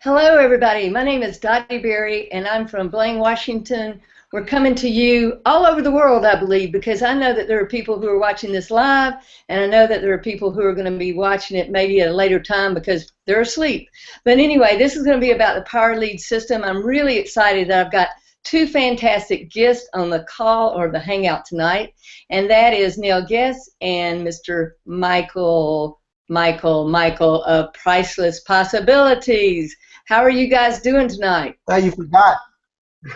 Hello, everybody. My name is Dottie Berry, and I'm from Blaine, Washington. We're coming to you all over the world, I believe, because I know that there are people who are watching this live, and I know that there are people who are going to be watching it maybe at a later time because they're asleep. But anyway, this is going to be about the Power Lead system. I'm really excited that I've got two fantastic guests on the call or the Hangout tonight, and that is Neil Guest and Mr. Michael of Priceless Possibilities. How are you guys doing tonight? Oh, you forgot.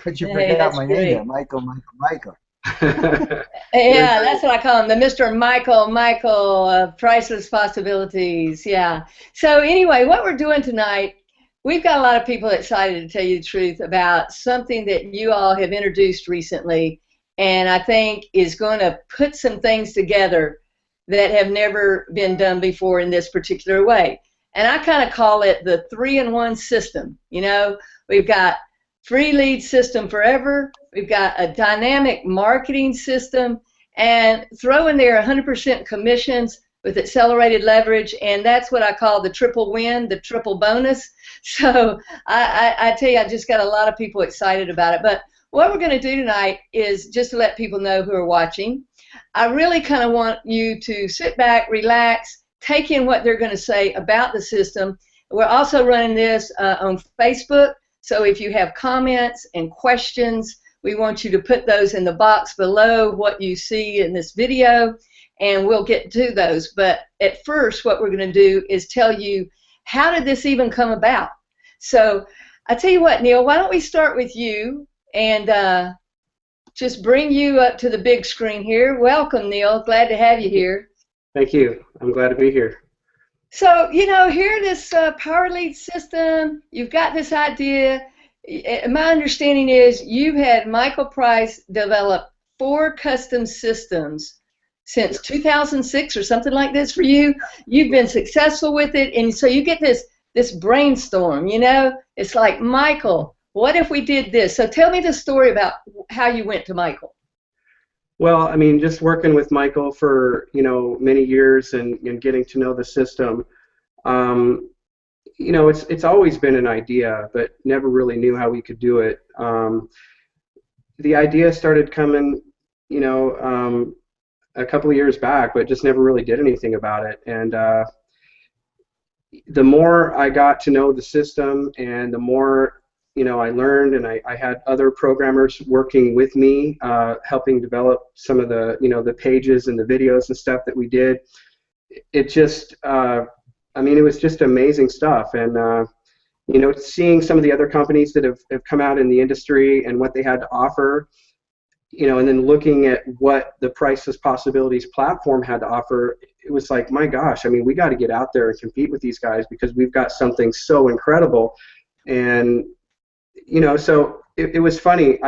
But you Hey, forgot that's my great. name there, Michael. Yeah, that's what I call him, the Mr. Michael of Priceless Possibilities. Yeah. So anyway, what we're doing tonight, we've got a lot of people excited, to tell you the truth, about something that you all have introduced recently, and I think is going to put some things together that have never been done before in this particular way. And I kind of call it the 3-in-1 system. You know, we've got free lead system forever, we've got a dynamic marketing system, and throw in there 100% commissions with accelerated leverage, and that's what I call the triple win, the triple bonus. So I tell you, I just got a lot of people excited about it. But what we're going to do tonight is just to let people know who are watching. I really kind of want you to sit back, relax, take in what they're going to say about the system. We're also running this on Facebook, so if you have comments and questions, we want you to put those in the box below what you see in this video, and we'll get to those. But at first, what we're going to do is tell you, how did this even come about? So I tell you what, Neil, why don't we start with you and just bring you up to the big screen here. Welcome, Neil. Glad to have you here. Thank you. I'm glad to be here. So, you know, here this Power Lead system, you've got this idea. My understanding is you've had Michael Price develop 4 custom systems since 2006 or something like this for you. You've been successful with it, and so you get this brainstorm, you know. It's like, Michael, what if we did this? So tell me the story about how you went to Michael. Well, I mean, just working with Michael for, many years and getting to know the system, it's always been an idea, but never really knew how we could do it. The idea started coming, a couple of years back, but just never really did anything about it. And the more I got to know the system and the more I learned, and I had other programmers working with me, helping develop some of the, the pages and the videos and stuff that we did. It just, it was just amazing stuff. And, seeing some of the other companies that have come out in the industry and what they had to offer, and then looking at what the Priceless Possibilities platform had to offer, it was like, my gosh, we got to get out there and compete with these guys because we've got something so incredible. And so it was funny.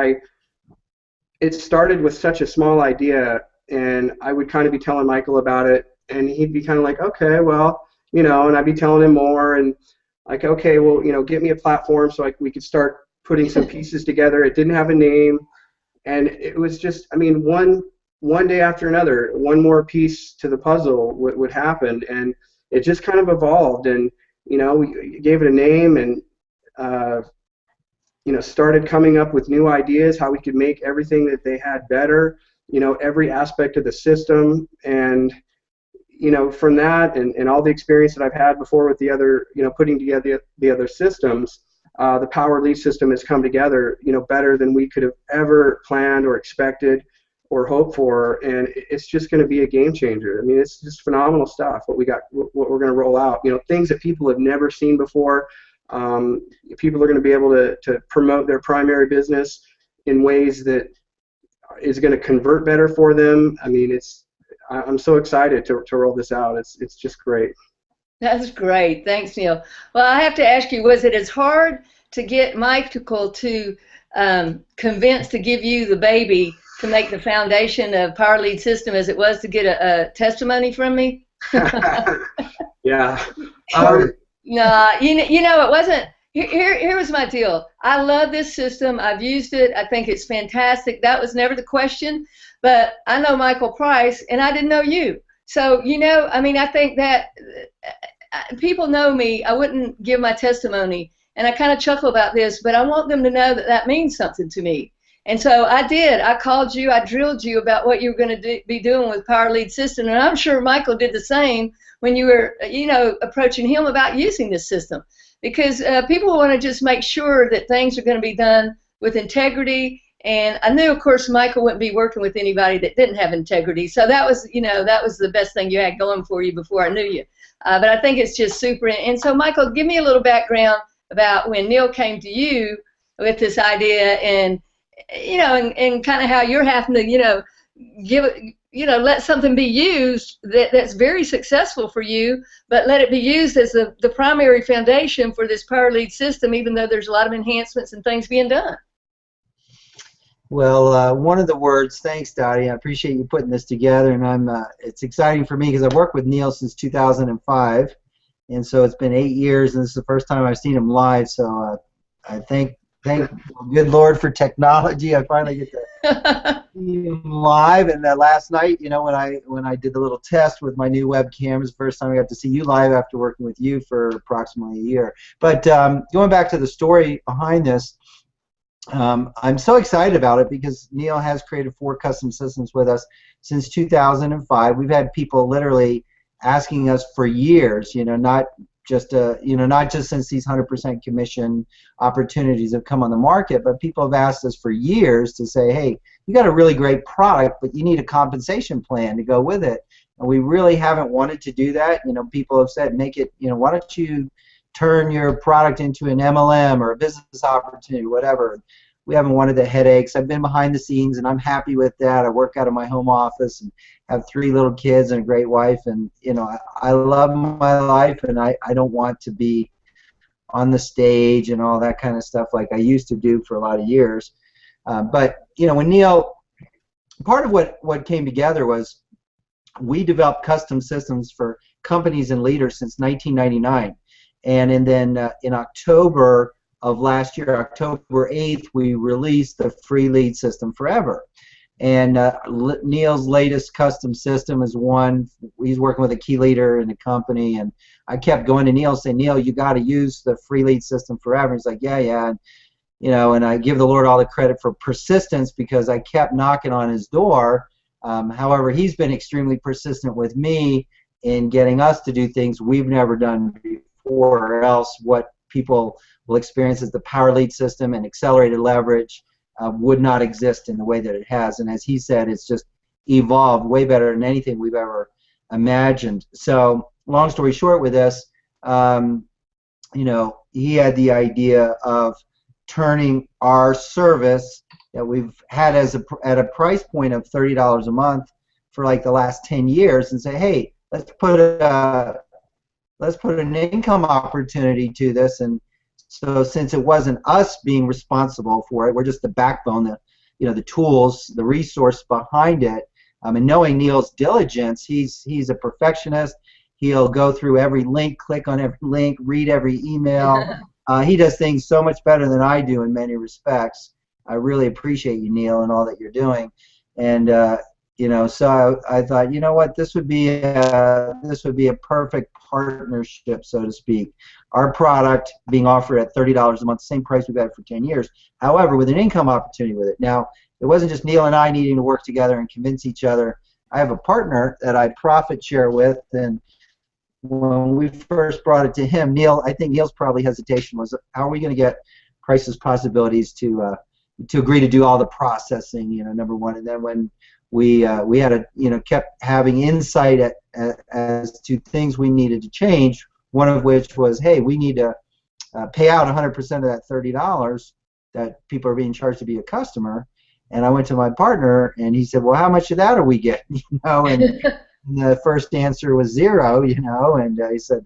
It started with such a small idea, and I would kind of be telling Michael about it, and he'd be kind of like, okay, well, and I'd be telling him more, and like, okay, well, get me a platform so we could start putting some pieces together. It didn't have a name, and it was just, one day after another, one more piece to the puzzle would happen, and it just kind of evolved, and we gave it a name, and started coming up with new ideas, how we could make everything that they had better, every aspect of the system. And, from that and all the experience that I've had before with the other, putting together the other systems, the Power Lead system has come together, better than we could have ever planned or expected or hoped for. And it's just going to be a game changer. It's just phenomenal stuff, what we're going to roll out, things that people have never seen before. People are going to be able to promote their primary business in ways that is going to convert better for them. I'm so excited to roll this out. It's just great. That's great. Thanks, Neil. Well, I have to ask you, was it as hard to get Michael to convince to give you the baby to make the foundation of Power Lead system as it was to get a testimony from me? Yeah. No, it wasn't. Here was my deal. I love this system. I've used it. I think it's fantastic. That was never the question. But I know Michael Price, and I didn't know you. So, I think that people know me. I wouldn't give my testimony and I kind of chuckle about this, but I want them to know that that means something to me. And so I did. I called you. I drilled you about what you were going to be doing with Power Lead System, and I'm sure Michael did the same when you were, approaching him about using this system, because people want to just make sure that things are going to be done with integrity. And I knew, of course, Michael wouldn't be working with anybody that didn't have integrity. So that was, that was the best thing you had going for you before I knew you. But I think it's just super. And so, Michael, give me a little background about when Neil came to you with this idea, and and kind of how you're having to, let something be used that's very successful for you, but let it be used as the primary foundation for this Power Lead system, even though there's a lot of enhancements and things being done. Well, one of the words, thanks, Dottie. I appreciate you putting this together, and it's exciting for me because I've worked with Neil since 2005, and so it's been 8 years, and this is the first time I've seen him live. So I thank good Lord for technology. I finally get to see him live, and last night, when I did the little test with my new webcam, it was the first time I got to see you live after working with you for approximately a year. But going back to the story behind this. I'm so excited about it because Neil has created 4 custom systems with us since 2005. We've had people literally asking us for years, not just since these 100% commission opportunities have come on the market, but people have asked us for years to say, hey, you got a really great product, but you need a compensation plan to go with it. And we really haven't wanted to do that. People have said, make it, why don't you turn your product into an MLM or a business opportunity, whatever. We haven't wanted the headaches. I've been behind the scenes, and I'm happy with that. I work out of my home office and have 3 little kids and a great wife, and I love my life, and I don't want to be on the stage and all that kind of stuff like I used to do for a lot of years. But when Neil, part of what came together was we developed custom systems for companies and leaders since 1999. And then in October of last year, October 8th, we released the free lead system forever. And Neil's latest custom system is one. He's working with a key leader in the company, and I kept going to Neil saying, Neil, you got to use the free lead system forever. He's like, yeah. And I give the Lord all the credit for persistence because I kept knocking on his door. However, he's been extremely persistent with me in getting us to do things we've never done before, or else what people will experience as the Power Lead system and accelerated leverage would not exist in the way that it has. And as he said, it's just evolved way better than anything we've ever imagined. So long story short with this, he had the idea of turning our service that we've had at a price point of $30 a month for like the last 10 years and say, hey, let's put an income opportunity to this. And so since it wasn't us being responsible for it, we're just the backbone, the tools, the resource behind it. And knowing Neil's diligence, he's a perfectionist. He'll go through every link, click on every link, read every email. He does things so much better than I do in many respects. I really appreciate you, Neil, and all that you're doing. And so I thought, you know what, this would be a perfect partnership, so to speak. Our product being offered at $30 a month, same price we've had for 10 years. However, with an income opportunity with it. Now, it wasn't just Neil and I needing to work together and convince each other. I have a partner that I profit share with, and when we first brought it to him, I think Neil's probably hesitation was, how are we going to get Crisis Possibilities to agree to do all the processing, number one. And then when we had kept having insight as to things we needed to change, one of which was, hey, we need to pay out 100% of that $30 that people are being charged to be a customer. And I went to my partner, and he said, well, how much of that are we getting? And the first answer was 0, and he said,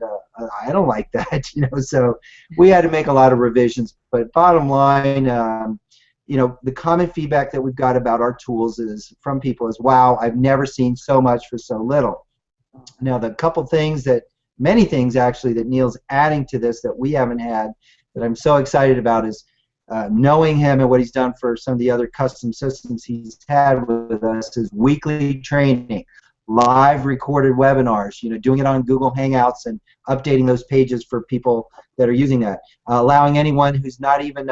I don't like that, So we had to make a lot of revisions. But bottom line, the common feedback that we've got about our tools from people is, wow, I've never seen so much for so little. Now, many things actually that Neil's adding to this that we haven't had that I'm so excited about is knowing him and what he's done for some of the other custom systems he's had with us is weekly training. live recorded webinars, doing it on Google Hangouts and updating those pages for people that are using that. Allowing anyone who's not even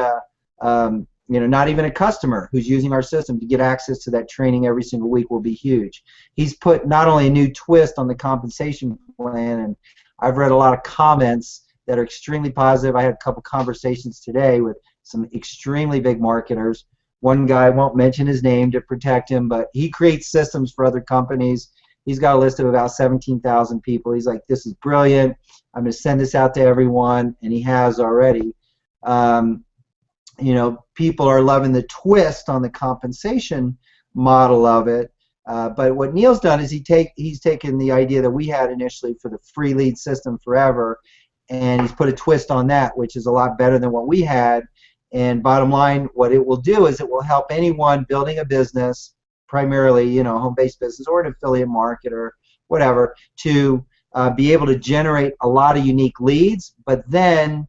not even a customer who's using our system to get access to that training every single week will be huge. He's put not only a new twist on the compensation plan, and I've read a lot of comments that are extremely positive. I had a couple conversations today with some extremely big marketers. One guy, I won't mention his name to protect him, but he creates systems for other companies. He's got a list of about 17,000 people. He's like, this is brilliant. I'm going to send this out to everyone, and he has already. People are loving the twist on the compensation model of it. But what Neil's done is he's taken the idea that we had initially for the free lead system forever, and he's put a twist on that, which is a lot better than what we had. And bottom line, what it will do is it will help anyone building a business, primarily, home-based business or an affiliate market or whatever, to be able to generate a lot of unique leads, but then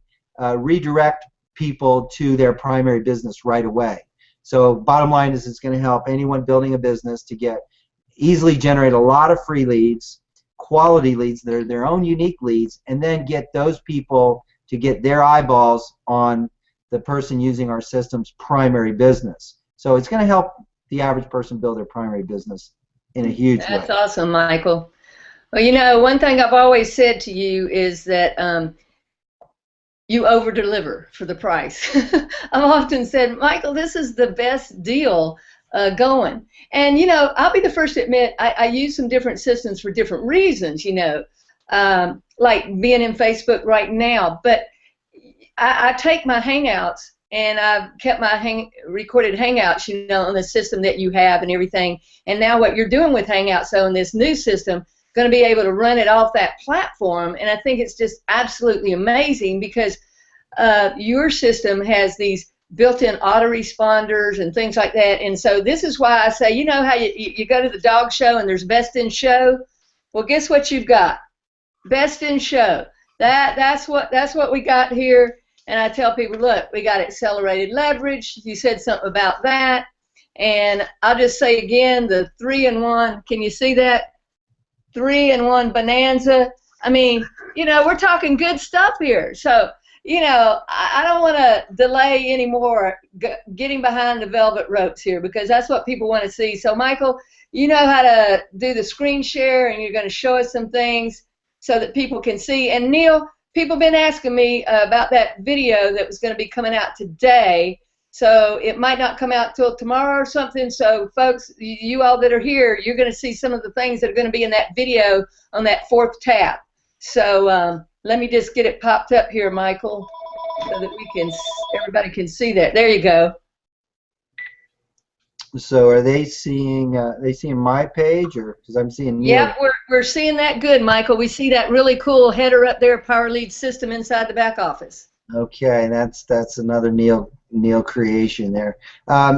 redirect people to their primary business right away. So bottom line is it's going to help anyone building a business to easily generate a lot of free leads, quality leads that are their own unique leads, and then get those people to get their eyeballs on the person using our system's primary business. So it's going to help the average person build their primary business in a huge way. That's awesome, Michael. Well, one thing I've always said to you is that you over-deliver for the price. I've often said, Michael, this is the best deal going. And, I'll be the first to admit I use some different systems for different reasons, like being in Facebook right now. But I take my Hangouts, and I've kept my recorded Hangouts, on the system that you have and everything. And now what you're doing with Hangouts, so in this new system, going to be able to run it off that platform. And I think it's just absolutely amazing because your system has these built-in autoresponders and things like that. And so this is why I say, how you go to the dog show and there's best in show? Well, guess what you've got? Best in show. That's what we got here. And I tell people, look, we got accelerated leverage. You said something about that. And I'll just say again, the 3-in-1. Can you see that? 3-in-1 bonanza. I mean, we're talking good stuff here. So, I don't want to delay anymore getting behind the velvet ropes here because that's what people want to see. So, Michael, you know how to do the screen share, and you're going to show us some things so that people can see. And, Neil, people have been asking me about that video that was going to be coming out today. So it might not come out till tomorrow or something. So, folks, you all that are here, you're going to see some of the things that are going to be in that video on that 4th tab. So let me just get it popped up here, Michael, so that everybody can see that. There you go. So are they seeing my page, or because I'm seeing Neil? Yep, we're seeing that good, Michael. We see that really cool header up there, Power Lead System inside the back office. Okay, that's another Neil creation there.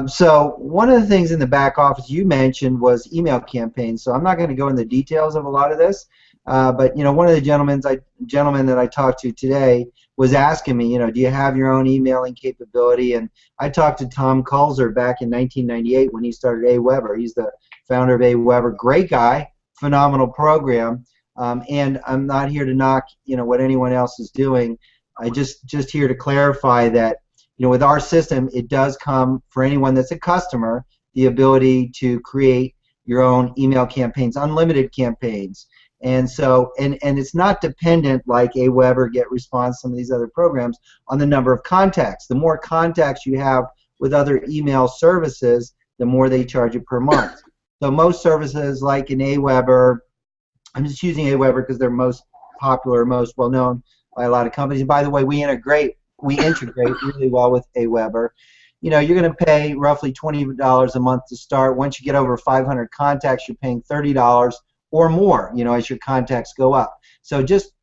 So one of the things in the back office you mentioned was email campaigns. So I'm not going to go into the details of a lot of this, but one of the gentlemen that I talked to today was asking me, do you have your own emailing capability? And I talked to Tom Kulzer back in 1998 when he started AWeber. He's the founder of AWeber. Great guy, phenomenal program. And I'm not here to knock, what anyone else is doing. I just here to clarify that, with our system, it does come for anyone that's a customer the ability to create your own email campaigns, unlimited campaigns. And so, and it's not dependent like AWeber, GetResponse, some of these other programs, on the number of contacts. The more contacts you have with other email services, the more they charge you per month. So most services like in AWeber, I'm just using AWeber because they're most popular, most well-known by a lot of companies. And by the way, we integrate really well with AWeber. You're going to pay roughly $20 a month to start. Once you get over 500 contacts, you're paying $30 or more, as your contacts go up. So just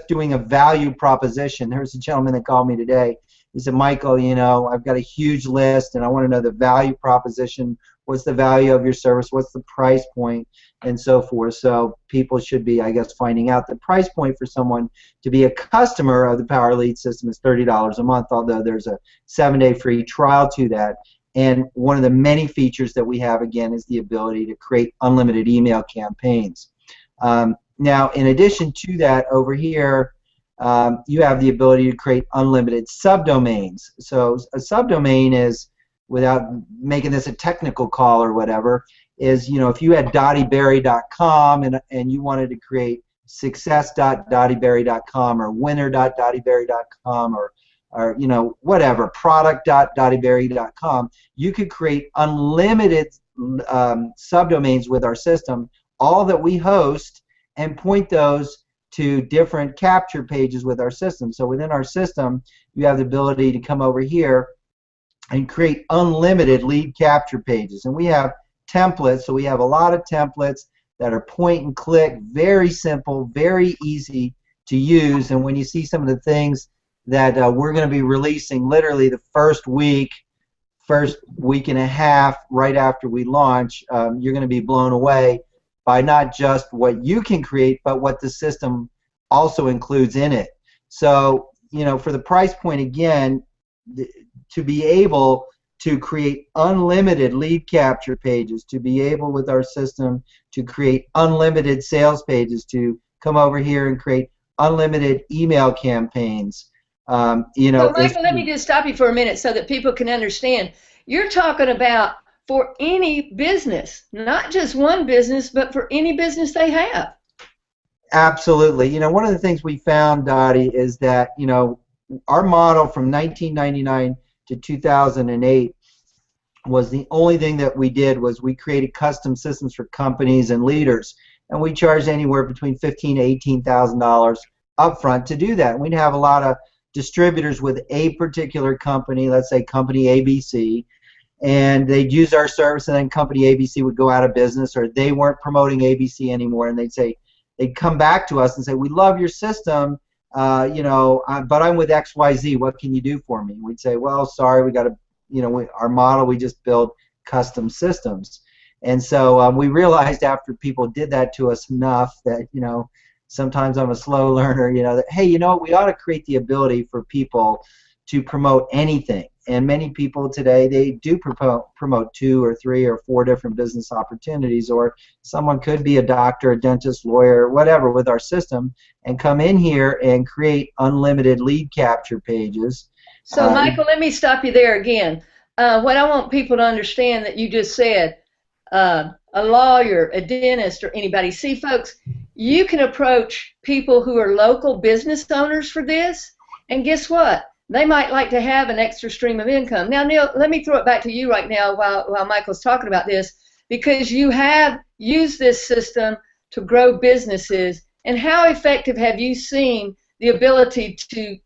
doing a value proposition. There's a gentleman that called me today. He said, Michael, I've got a huge list and I want to know the value proposition. What's the value of your service? What's the price point? And so forth. So people should be, I guess, finding out the price point for someone to be a customer of the Power Lead system is $30 a month, although there's a 7-day free trial to that. And one of the many features that we have, again, is the ability to create unlimited email campaigns. Now, in addition to that, over here, you have the ability to create unlimited subdomains. So a subdomain is, without making this a technical call or whatever, is, you know, if you had dottieberry.com and you wanted to create success.dottieberry.com or winner.dottieberry.com or you know, whatever, product.dottieberry.com, you could create unlimited subdomains with our system, all that we host, and point those to different capture pages with our system. So within our system, you have the ability to come over here and create unlimited lead capture pages. And we have templates, so we have a lot of templates that are point and click, very simple, very easy to use. And when you see some of the things that we're going to be releasing literally the first week and a half right after we launch, you're going to be blown away by not just what you can create, but what the system also includes in it. So, you know, for the price point, again, to be able to create unlimited lead capture pages, to be able with our system to create unlimited sales pages, to come over here and create unlimited email campaigns. You know, so Michael, let me just stop you for a minute so that people can understand. You're talking about for any business, not just one business, but for any business they have. Absolutely. You know, one of the things we found, Dottie, is that, you know, our model from 1999 to 2008 was the only thing that we did was we created custom systems for companies and leaders, and we charged anywhere between $15,000 to $18,000 upfront to do that. We'd have a lot of distributors with a particular company, let's say company ABC, and they'd use our service, and then company ABC would go out of business, or they weren't promoting ABC anymore, and they'd come back to us and say, we love your system, you know, but I'm with XYZ, what can you do for me? We'd say, well, sorry, we got to, you know, our model, we just build custom systems. And so we realized after people did that to us enough that, you know, sometimes I'm a slow learner, you know, that, hey, you know what, we ought to create the ability for people to promote anything. And many people today, they do promote 2 or 3 or 4 different business opportunities, or someone could be a doctor, a dentist, lawyer, whatever, with our system, and come in here and create unlimited lead capture pages. So Michael, let me stop you there again. What I want people to understand that you just said, a lawyer, a dentist, or anybody. See, folks, you can approach people who are local business owners for this, and guess what? They might like to have an extra stream of income. Now, Neil, let me throw it back to you right now while Michael's talking about this, because you have used this system to grow businesses. And how effective have you seen the ability to,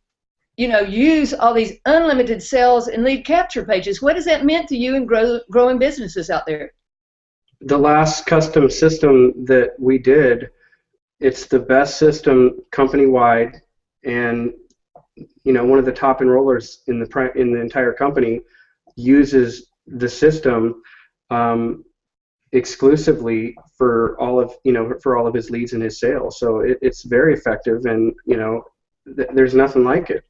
you know, use all these unlimited sales and lead capture pages? What has that meant to you in growing businesses out there? The last custom system that we did, it's the best system company-wide, and you know, one of the top enrollers in the entire company uses the system exclusively for all of his leads and his sales. So it's very effective, and you know, there's nothing like it.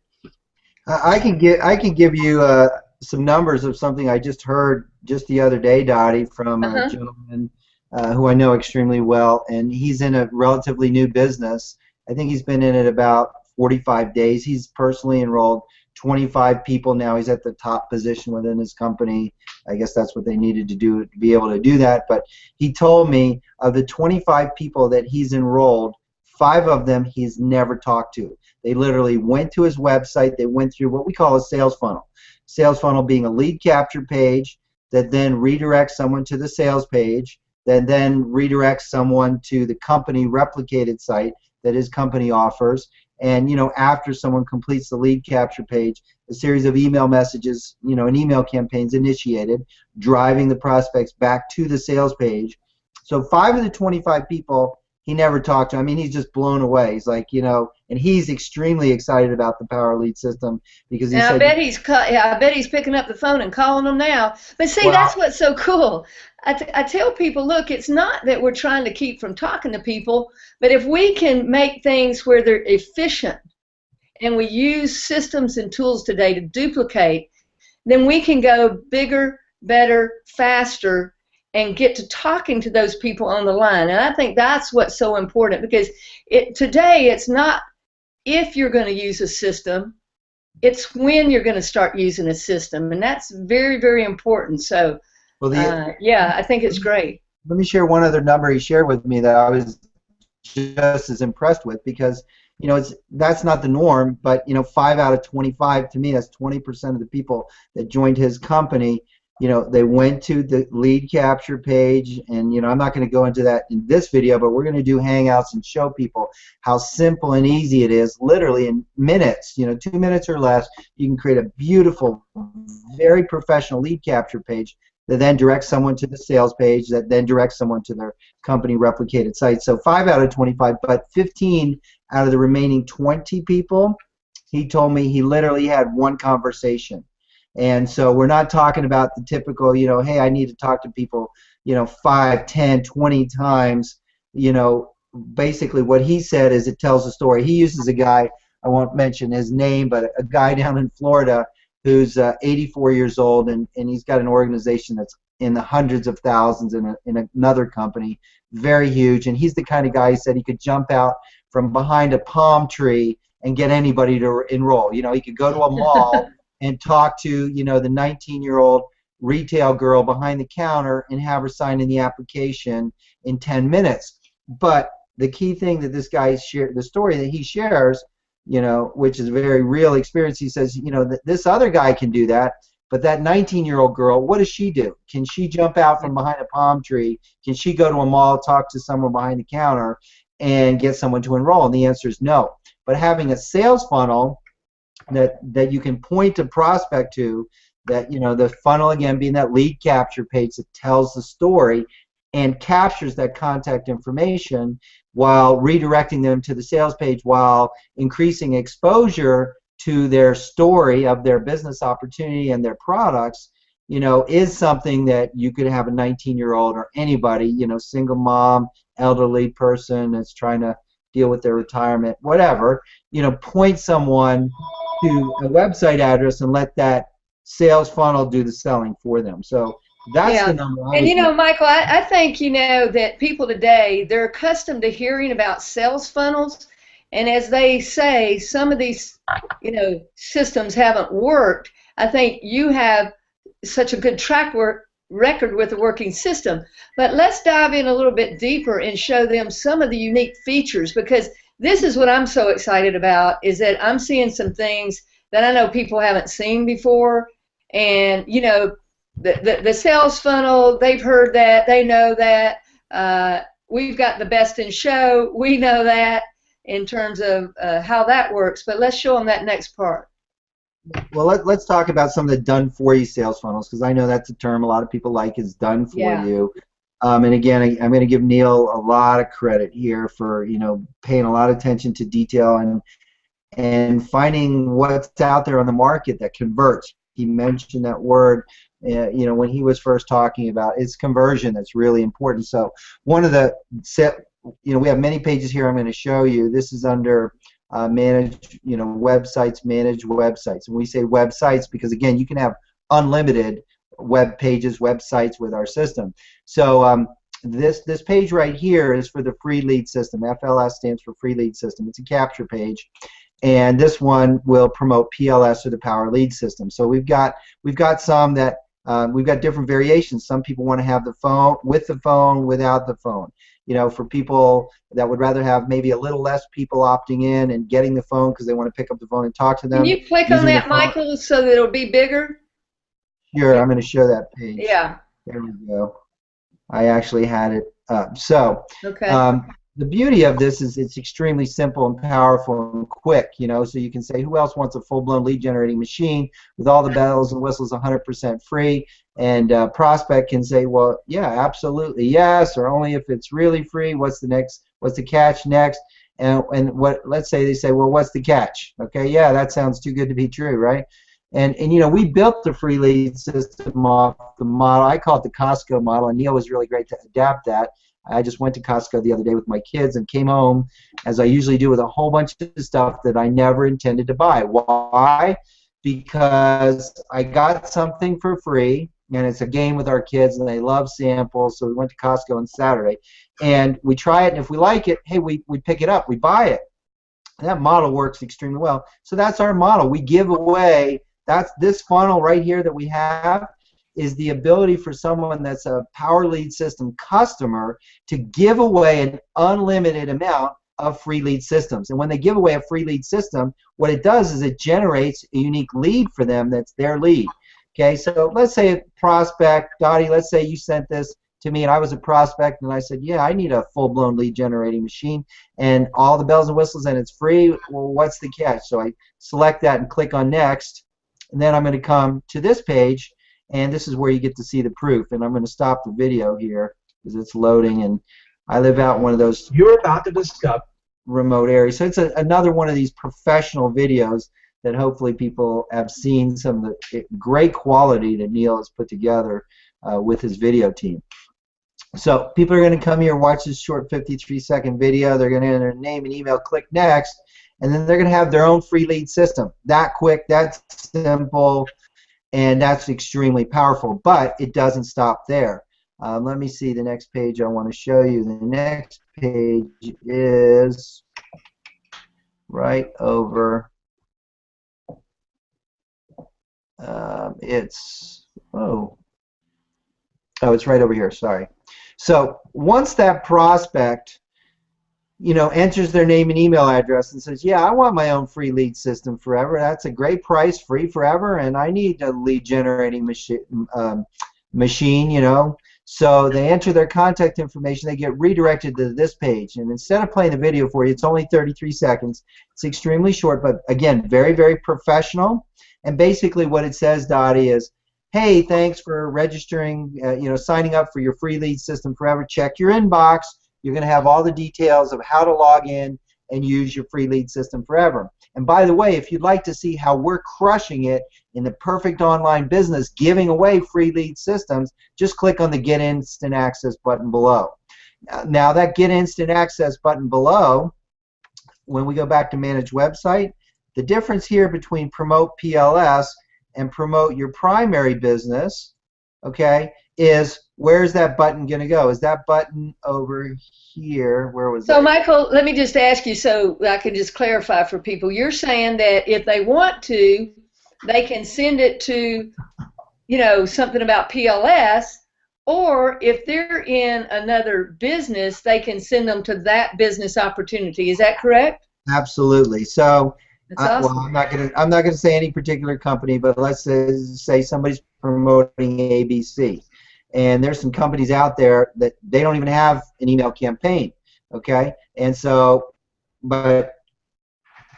I can give you some numbers of something I just heard just the other day, Dottie, from a gentleman who I know extremely well, and he's in a relatively new business. I think he's been in it about 45 days. He's personally enrolled 25 people now. He's at the top position within his company. I guess that's what they needed to do to be able to do that. But he told me of the 25 people that he's enrolled, 5 of them he's never talked to. They literally went to his website. They went through what we call a sales funnel. Sales funnel being a lead capture page that then redirects someone to the sales page, that then redirects someone to the company replicated site that his company offers. And, you know, after someone completes the lead capture page, a series of email messages, you know, an email campaign's initiated, driving the prospects back to the sales page. So 5 of the 25 people he never talked to. I mean, he's just blown away. He's like, you know, and he's extremely excited about the Power Lead system because he said, I bet he's picking up the phone and calling them now. But see, well, that's what's so cool. I tell people, look, it's not that we're trying to keep from talking to people, but if we can make things where they're efficient and we use systems and tools today to duplicate, then we can go bigger, better, faster, and get to talking to those people on the line. And I think that's what's so important, because today it's not if you're going to use a system, it's when you're going to start using a system, and that's very, very important. So, Well, yeah, I think it's great. let me share one other number he shared with me that I was just as impressed with, because that's not the norm, but 5 out of 25, to me, that's 20% of the people that joined his company. They went to the lead capture page, and I'm not going to go into that in this video, but we're going to do Hangouts and show people how simple and easy it is. Literally in minutes, 2 minutes or less, you can create a beautiful, very professional lead capture page that then directs someone to the sales page, that then directs someone to their company replicated site. So 5 out of 25, but 15 out of the remaining 20 people, he told me he literally had one conversation. And so we're not talking about the typical, hey, I need to talk to people, 5, 10, 20 times. Basically what he said is it tells a story. He uses a guy, I won't mention his name, but a guy down in Florida who's 84 years old, and he's got an organization that's in the hundreds of thousands in another company, very huge. And he's the kind of guy, he said, he could jump out from behind a palm tree and get anybody to enroll. He could go to a mall and talk to, the 19-year-old retail girl behind the counter and have her sign in the application in 10 minutes. But the key thing that this guy shared, the story that he shares, which is a very real experience, he says, that this other guy can do that, but that 19-year-old girl, what does she do? Can she jump out from behind a palm tree? Can she go to a mall, talk to someone behind the counter, and get someone to enroll? And the answer is no. But having a sales funnel that you can point a prospect to, that the funnel again being that lead capture page that tells the story and captures that contact information while redirecting them to the sales page, while increasing exposure to their story of their business opportunity and their products, is something that you could have a 19-year-old or anybody, single mom, elderly person that's trying to deal with their retirement, whatever, point someone to a website address and let that sales funnel do the selling for them. So that's the number. And Michael, I think that people today, they're accustomed to hearing about sales funnels, and as they say, some of these systems haven't worked. I think you have such a good record with a working system. But let's dive in a little bit deeper and show them some of the unique features, because this is what I'm so excited about, is that I'm seeing some things that I know people haven't seen before. And the sales funnel, they've heard that, they know that. We've got the best in show, we know that in terms of how that works, but let's show them that next part. Well, let's talk about some of the done-for-you sales funnels, because I know that's a term a lot of people like, is done for you. And again, I'm going to give Neil a lot of credit here for paying a lot of attention to detail and finding what's out there on the market that converts. He mentioned that word, when he was first talking about it's conversion that's really important. So one of the we have many pages here I'm going to show you. This is under manage websites, manage websites, and we say websites because again you can have unlimited web pages, websites with our system. So this page right here is for the free lead system. FLS stands for free lead system. It's a capture page, and this one will promote PLS, or the power lead system. So we've got some that we've got different variations. Some people want to have the phone, with the phone, without the phone. For people that would rather have maybe a little less people opting in and getting the phone because they want to pick up the phone and talk to them. Can you click on that, Michael, so that it'll be bigger? Sure, I'm going to show that page. Yeah. There we go. I actually had it up. So okay. The beauty of this is it's extremely simple and powerful and quick, so you can say, who else wants a full-blown lead generating machine with all the bells and whistles 100% free? And prospect can say, well, yeah, absolutely, yes, or only if it's really free. What's the catch next? And let's say they say, well, what's the catch? Okay, yeah, that sounds too good to be true, right? And we built the free lead system off the model. I call it the Costco model, and Neil was really great to adapt that. I just went to Costco the other day with my kids and came home, as I usually do, with a whole bunch of stuff that I never intended to buy. Why? Because I got something for free, and it's a game with our kids, and they love samples. So we went to Costco on Saturday, and we try it, and if we like it, hey, we pick it up, we buy it. And that model works extremely well. So that's our model. We give away, that's this funnel right here that we have is the ability for someone that's a Power Lead System customer to give away an unlimited amount of free lead systems. And when they give away a free lead system, what it does is it generates a unique lead for them that's their lead. Okay, so let's say a prospect, Dottie, let's say you sent this to me and I was a prospect and I said, yeah, I need a full-blown lead generating machine and all the bells and whistles and it's free. Well, what's the catch? So I select that and click on next, and then I'm going to come to this page, and this is where you get to see the proof. And I'm going to stop the video here because it's loading, and I live out in one of those you're about to discover remote areas. So it's another one of these professional videos that hopefully people have seen some of the great quality that Neil has put together with his video team. So people are going to come here and watch this short 53-second video. They're going to enter their name and email, click next, and then they're going to have their own free lead system. That quick, that simple, and that's extremely powerful. But it doesn't stop there. Let me see the next page I want to show you. The next page is right over. It's it's right over here. Sorry. So once that prospect, enters their name and email address and says, yeah, I want my own free lead system forever. That's a great price, free forever, and I need a lead generating machine, So they enter their contact information. They get redirected to this page. And instead of playing the video for you, it's only 33 seconds. It's extremely short, but again, very, very professional. And basically what it says, Dottie, is, hey, thanks for registering, signing up for your free lead system forever. Check your inbox. You're going to have all the details of how to log in and use your free lead system forever. And by the way, if you'd like to see how we're crushing it in the perfect online business, giving away free lead systems, just click on the Get Instant Access button below. Now that Get Instant Access button below, when we go back to Manage Website, the difference here between Promote PLS and Promote Your Primary Business, okay, is where's that button going to go? Is that button over here? Where was that? So, Michael, let me just ask you so I can just clarify for people. You're saying that if they want to, they can send it to, something about PLS, or if they're in another business, they can send them to that business opportunity. Is that correct? Absolutely. So, That's awesome. well, I'm not gonna say any particular company, but let's say somebody's promoting ABC. And there's some companies out there that they don't even have an email campaign, okay? And so, but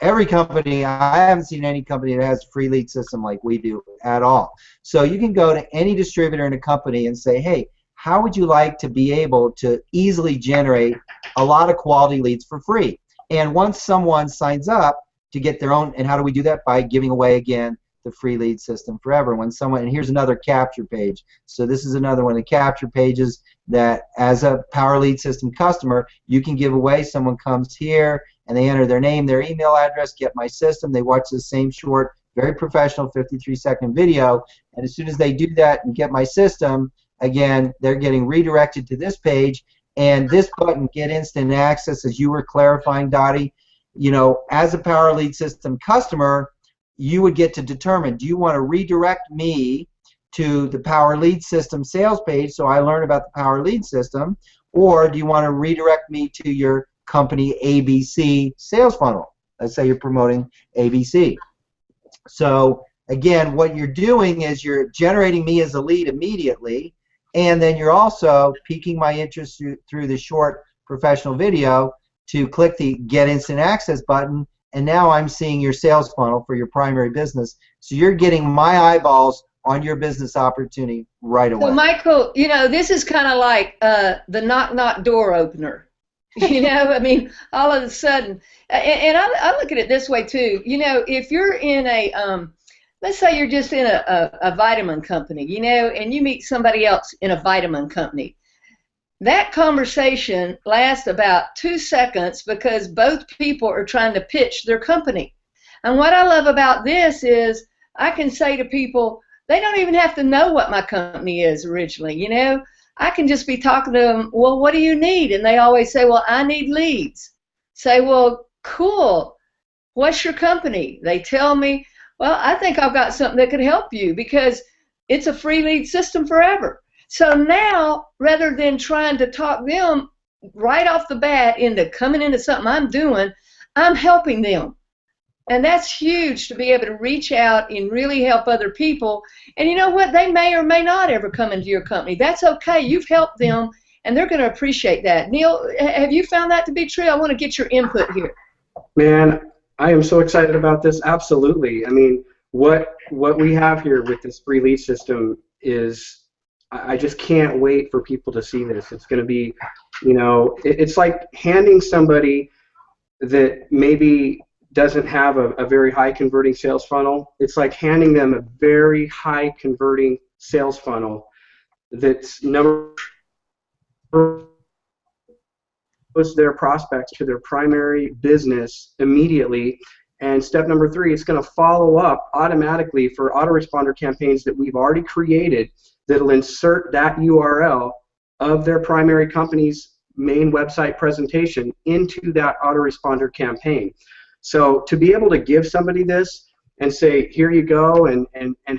every company, I haven't seen any company that has a free lead system like we do at all. So you can go to any distributor in a company and say, hey, how would you like to be able to easily generate a lot of quality leads for free? And once someone signs up to get their own, and how do we do that? By giving away, again, the free lead system forever. When someone, and here's another capture page. So this is another one of the capture pages that as a Power Lead System customer, you can give away. Someone comes here and they enter their name, their email address, get my system. They watch the same short, very professional 53-second video. And as soon as they do that and get my system, again, they're getting redirected to this page. And this button, Get Instant Access, as you were clarifying, Dottie, as a Power Lead System customer, you would get to determine, do you want to redirect me to the Power Lead System sales page so I learn about the Power Lead System, or do you want to redirect me to your company ABC sales funnel? Let's say you're promoting ABC. So again, what you're doing is you're generating me as a lead immediately, and then you're also piquing my interest through the short professional video to click the Get Instant Access button, and now I'm seeing your sales funnel for your primary business. So you're getting my eyeballs on your business opportunity right away. So, Michael, this is kind of like the knock-knock door opener. I mean, all of a sudden, and I look at it this way too. If you're in a, let's say you're just in a vitamin company, and you meet somebody else in a vitamin company. That conversation lasts about 2 seconds because both people are trying to pitch their company. And what I love about this is I can say to people, they don't even have to know what my company is originally, you know. I can just be talking to them, well, what do you need? And they always say, well, I need leads. Say, well, cool. What's your company? They tell me, well, I think I've got something that could help you because it's a free lead system forever. So now, rather than trying to talk them right off the bat into coming into something I'm doing, I'm helping them. And that's huge, to be able to reach out and really help other people. And you know what? They may or may not ever come into your company. That's okay. You've helped them, and they're going to appreciate that. Neil, have you found that to be true? I want to get your input here. Man, I am so excited about this. Absolutely. I mean, what we have here with this free lead system is, I just can't wait for people to see this. It's going to be, you know, it's like handing somebody that maybe doesn't have a very high converting sales funnel. It's like handing them a very high converting sales funnel that's number their prospects to their primary business immediately. And step number 3, it's going to follow up automatically for autoresponder campaigns that we've already created that'll insert that URL of their primary company's main website presentation into that autoresponder campaign. So to be able to give somebody this and say, here you go, and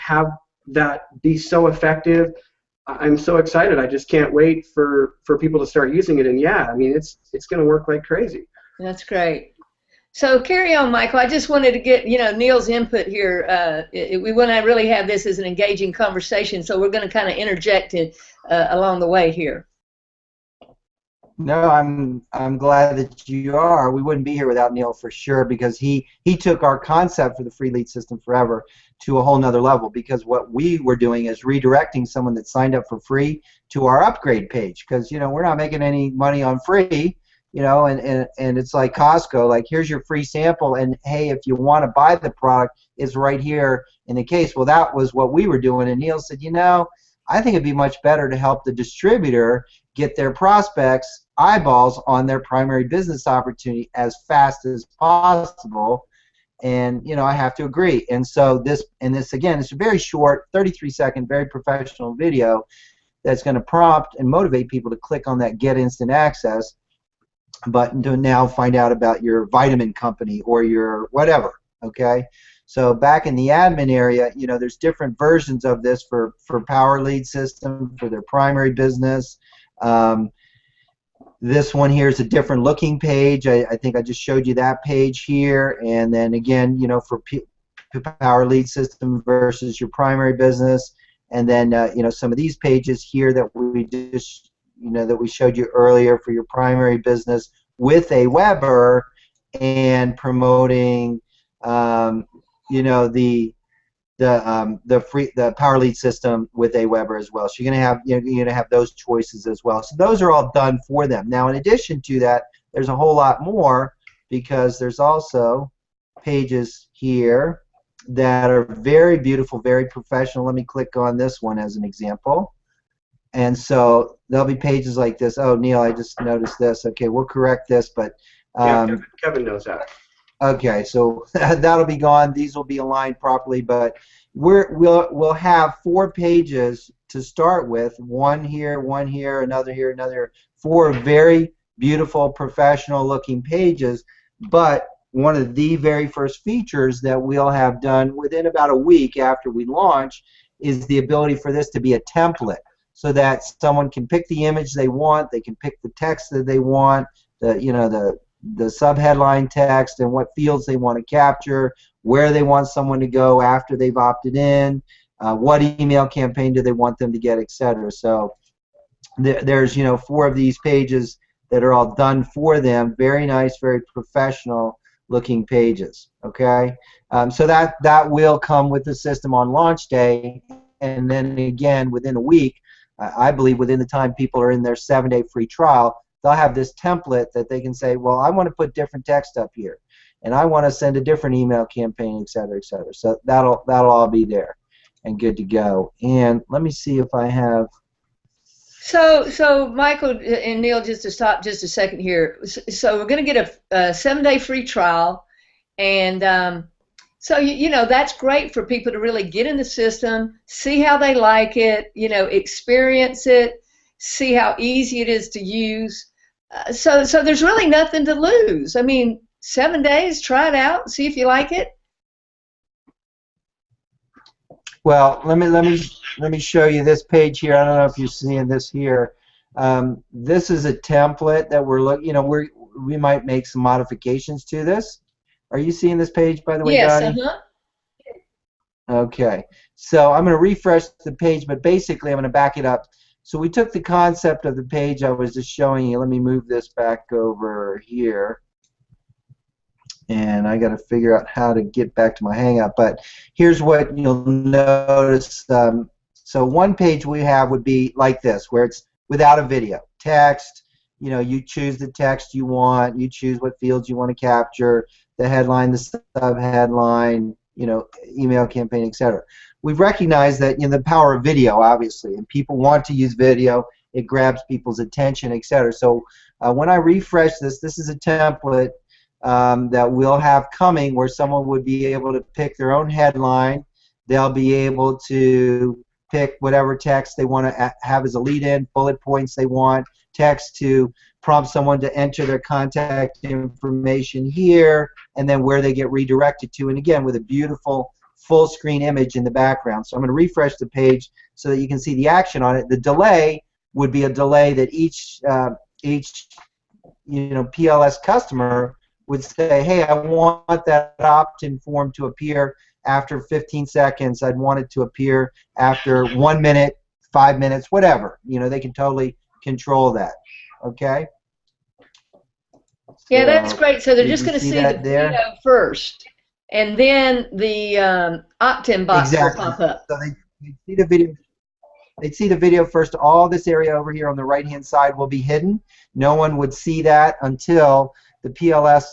have that be so effective, I'm so excited. I just can't wait for people to start using it. And yeah, I mean, it's going to work like crazy. That's great. So carry on, Michael. I just wanted to get, you know, Neil's input here. We want to really have this as an engaging conversation, so we're going to kind of interject it along the way here. No, I'm glad that you are. We wouldn't be here without Neil for sure, because he took our concept for the free lead system forever to a whole nother level, because what we were doing is redirecting someone that signed up for free to our upgrade page, because, you know, we're not making any money on free, you know, and it's like Costco, like, here's your free sample, and hey, if you want to buy the product, it's right here in the case. Well, that was what we were doing, and Neil said, you know, I think it'd be much better to help the distributor get their prospects eyeballs on their primary business opportunity as fast as possible. And, you know, I have to agree. And so this again, it's a very short, 33-second, very professional video that's going to prompt and motivate people to click on that Get Instant Access button to now find out about your vitamin company or your whatever, okay? So back in the admin area, you know, there's different versions of this for Power Lead System, for their primary business. This one here is a different looking page. I think I just showed you that page here. And then again, you know, for Power Lead System versus your primary business. And then, you know, some of these pages here that we just, you know, that we showed you earlier for your primary business with a Weber and promoting, you know, the Power Lead System with a Weber as well. So you're gonna have those choices as well. So those are all done for them. Now, in addition to that, there's a whole lot more, because there's also pages here that are very beautiful, very professional. Let me click on this one as an example. And so there'll be pages like this. Oh, Neil, I just noticed this. Okay, we'll correct this, but yeah, Kevin knows that. Okay, so that'll be gone. These will be aligned properly, but we'll have 4 pages to start with. One here, another here, another here. 4 very beautiful, professional-looking pages. But one of the very first features that we'll have done within about a week after we launch is the ability for this to be a template, so that someone can pick the image they want, they can pick the text that they want, the subheadline text and what fields they want to capture, where they want someone to go after they've opted in, what email campaign do they want them to get, etc. So there's, you know, 4 of these pages that are all done for them. Very nice, very professional looking pages. Okay, so that will come with the system on launch day, and then again within a week, I believe within the time people are in their 7-day free trial, they'll have this template that they can say, well, I want to put different text up here, and I want to send a different email campaign, et cetera, et cetera. So that'll all be there and good to go. And let me see if I have. So Michael and Neil, just to stop just a second here. So we're going to get a 7-day free trial, and So, you know, that's great for people to really get in the system, see how they like it, you know, experience it, see how easy it is to use. So there's really nothing to lose. I mean, 7 days, try it out, see if you like it. Well, let me show you this page here. I don't know if you're seeing this here. This is a template that we're looking. You know, we might make some modifications to this. Are you seeing this page, by the way, Yes, Dottie? Okay. So I'm going to refresh the page, but basically I'm going to back it up. So we took the concept of the page I was just showing you. Let me move this back over here. And I got to figure out how to get back to my Hangout. But here's what you'll notice. So one page we have would be like this, where it's without a video. Text, you know, you choose the text you want, you choose what fields you want to capture, the headline, the subheadline, you know, email campaign, etc. We've recognized that, you know, the power of video, obviously, and people want to use video. It grabs people's attention, etc. So when I refresh this, this is a template that we'll have coming where someone would be able to pick their own headline. They'll be able to pick whatever text they want to have as a lead-in, bullet points they want, text to prompt someone to enter their contact information here, and then where they get redirected to, and again with a beautiful full screen image in the background. So I'm going to refresh the page so that you can see the action on it. The delay would be a delay that each you know, PLS customer would say, hey, I want that opt-in form to appear after 15 seconds. I'd want it to appear after 1 minute, 5 minutes, whatever. You know, they can totally control that. Okay? Yeah, that's great. So they're just going to see the there? video first, and then the opt-in box will pop up. So they see the video. They'd see the video first. All this area over here on the right-hand side will be hidden. No one would see that until the PLS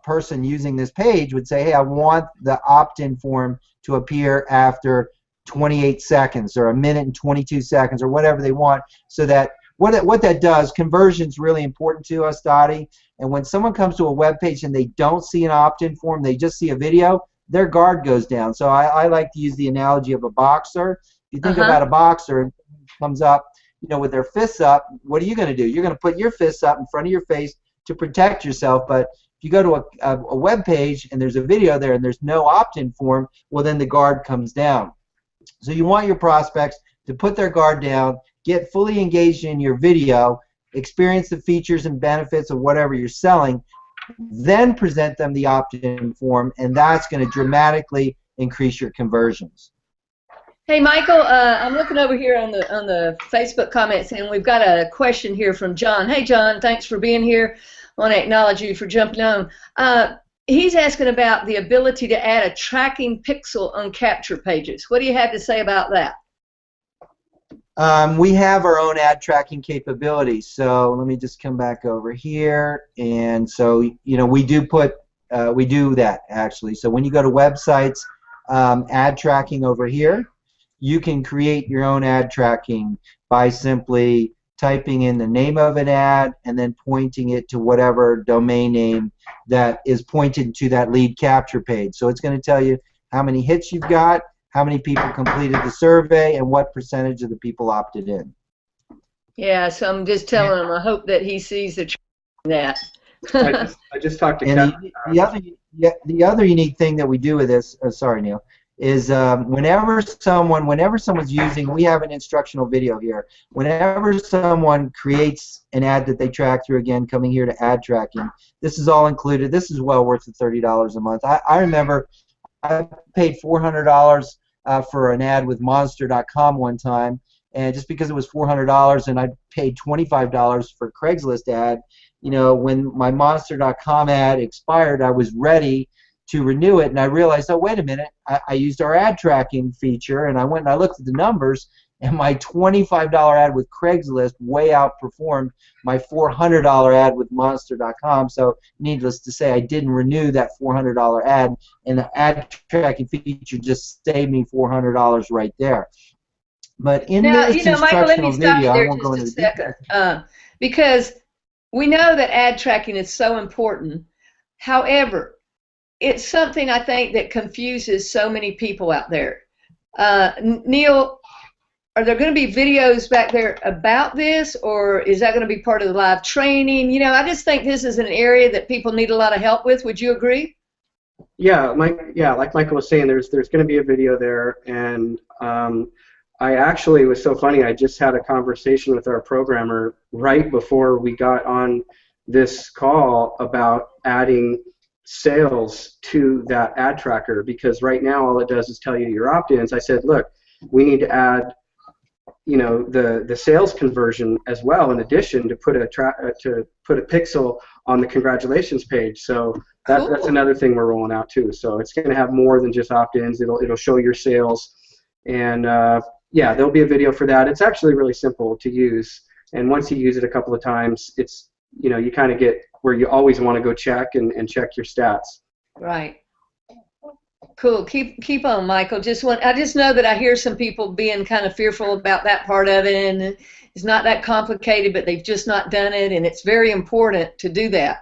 person using this page would say, hey, I want the opt-in form to appear after 28 seconds or 1 minute and 22 seconds or whatever they want, so that what that does, conversion's really important to us, Dottie, and when someone comes to a web page and they don't see an opt-in form, they just see a video, their guard goes down. So I like to use the analogy of a boxer. If you think about a boxer and comes up, you know, with their fists up, what are you going to do? You're going to put your fists up in front of your face to protect yourself, but if you go to a web page and there's a video there and there's no opt-in form, well, then the guard comes down. So you want your prospects to put their guard down, get fully engaged in your video, experience the features and benefits of whatever you're selling, then present them the opt-in form, and that's going to dramatically increase your conversions. Hey, Michael, I'm looking over here on the Facebook comments, and we've got a question here from John. Hey, John, thanks for being here. I want to acknowledge you for jumping on. He's asking about the ability to add a tracking pixel on capture pages. What do you have to say about that? We have our own ad tracking capabilities. So let me just come back over here. And so, you know, we do that actually. So when you go to websites, ad tracking over here, you can create your own ad tracking by simply typing in the name of an ad and then pointing it to whatever domain name that is pointed to that lead capture page. So it's going to tell you how many hits you've got, how many people completed the survey, and what percentage of the people opted in. Yeah, so I'm just telling him I hope that he sees that. I just talked to Kevin. The other unique thing that we do with this, sorry Neil, is whenever someone's using, we have an instructional video here, whenever someone creates an ad that they track through, again, coming here to ad tracking, this is all included. This is well worth the $30 a month. I remember I paid $400 for an ad with Monster.com one time, and just because it was $400 and I paid $25 for Craigslist ad, you know, when my Monster.com ad expired, I was ready to renew it, and I realized, oh, wait a minute, I used our ad tracking feature, and I went and I looked at the numbers, and my $25 ad with Craigslist way outperformed my $400 ad with Monster.com. So needless to say, I didn't renew that $400 ad, and the ad tracking feature just saved me $400 right there. But in this instructional video, I won't go into the details. Because we know that ad tracking is so important. However, it's something I think that confuses so many people out there. Neil, are there going to be videos back there about this, or is that going to be part of the live training? You know, I just think this is an area that people need a lot of help with. Would you agree? Yeah, like Michael was saying, there's going to be a video there, and I actually, it was so funny, I just had a conversation with our programmer right before we got on this call about adding sales to that ad tracker, because right now all it does is tell you your opt-ins. I said, look, we need to add, you know, the sales conversion as well, in addition to put a pixel on the congratulations page. So that's another thing we're rolling out too. So it's going to have more than just opt-ins. It'll show your sales, and yeah, there'll be a video for that. It's actually really simple to use, and once you use it a couple of times, it's, you know, you kind of get where you always want to go check and check your stats. Right. Cool. Keep on, Michael. I just know that I hear some people being kind of fearful about that part of it, and it's not that complicated, but they've just not done it, and it's very important to do that.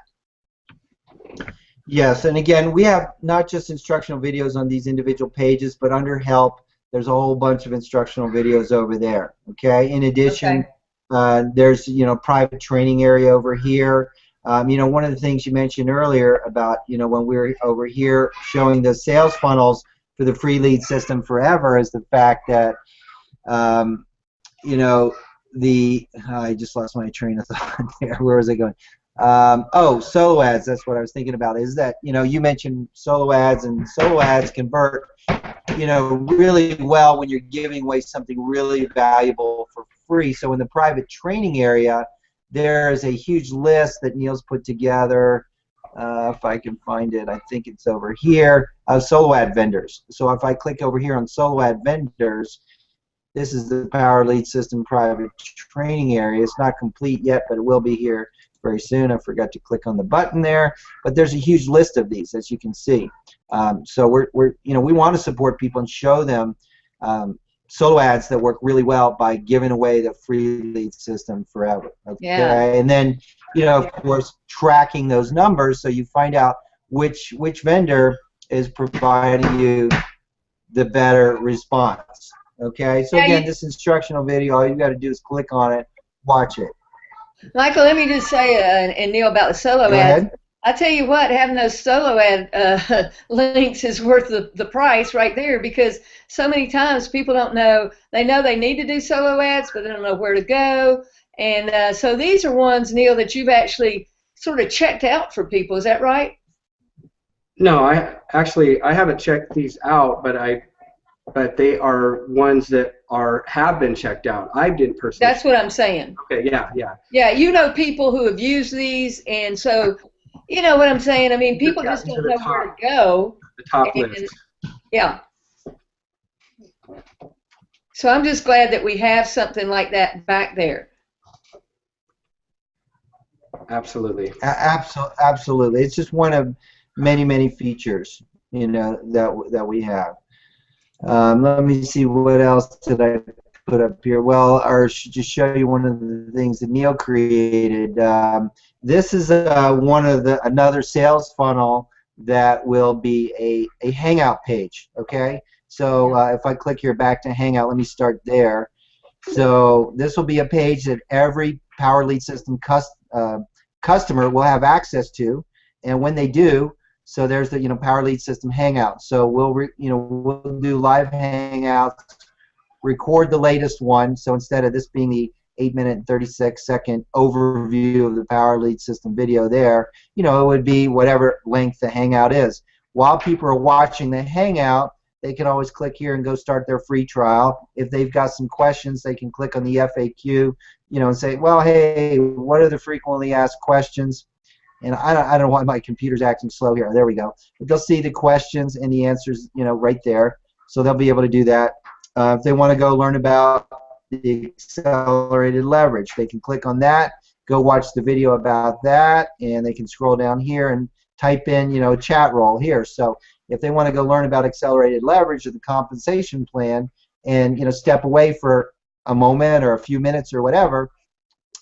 Yes, and again, we have not just instructional videos on these individual pages, but under help, there's a whole bunch of instructional videos over there. Okay. In addition, there's, you know, private training area over here. You know, one of the things you mentioned earlier about, you know, when we were over here showing the sales funnels for the free lead system forever, is the fact that, you know, I just lost my train of thought there. Where was I going? Oh, solo ads. That's what I was thinking about. Is that, you know, you mentioned solo ads, and solo ads convert, you know, really well when you're giving away something really valuable for free. So in the private training area, there's a huge list that Neil's put together. If I can find it, I think it's over here, of solo ad vendors. So if I click over here on solo ad vendors, this is the Power Lead System private training area. It's not complete yet, but it will be here very soon. I forgot to click on the button there, but there's a huge list of these, as you can see. So we're you know, we want to support people and show them solo ads that work really well by giving away the free lead system forever. Okay? Yeah. And then, you know, of course, tracking those numbers so you find out which vendor is providing you the better response. Okay. So again, this instructional video, all you got to do is click on it, watch it. Michael, let me just say, and Neil, about the solo ads. I tell you what, having those solo ad links is worth the price right there, because so many times people don't know. They know they need to do solo ads, but they don't know where to go. And so these are ones, Neil, that you've actually sort of checked out for people. Is that right? No, I haven't checked these out, but they are ones that have been checked out. I didn't personally. That's what I'm saying. Okay, yeah. Yeah, you know people who have used these, and so you know what I'm saying. I mean, people just don't know where to go. The top list. Yeah. So I'm just glad that we have something like that back there. Absolutely. Absolutely. It's just one of many features, you know, that we have. Let me see, what else did I put up here? Well, I should just show you one of the things that Neil created. This is another sales funnel that will be a Hangout page. Okay, so if I click here back to Hangout, let me start there. So this will be a page that every Power Lead System customer will have access to, and when they do, so there's the Power Lead System Hangout. So we'll do live Hangouts, record the latest one. So instead of this being the 8-minute and 36-second overview of the Power Lead System video there, it would be whatever length the Hangout is. While people are watching the Hangout, they can always click here and go start their free trial. If they've got some questions, they can click on the FAQ, and say, well, hey, what are the frequently asked questions? And I don't know why my computer's acting slow here. There we go. But they'll see the questions and the answers, right there. So they'll be able to do that. If they want to go learn about the accelerated leverage, they can click on that, go watch the video about that, and they can scroll down here and type in, chat role here. So if they want to go learn about accelerated leverage or the compensation plan and, step away for a moment or a few minutes or whatever,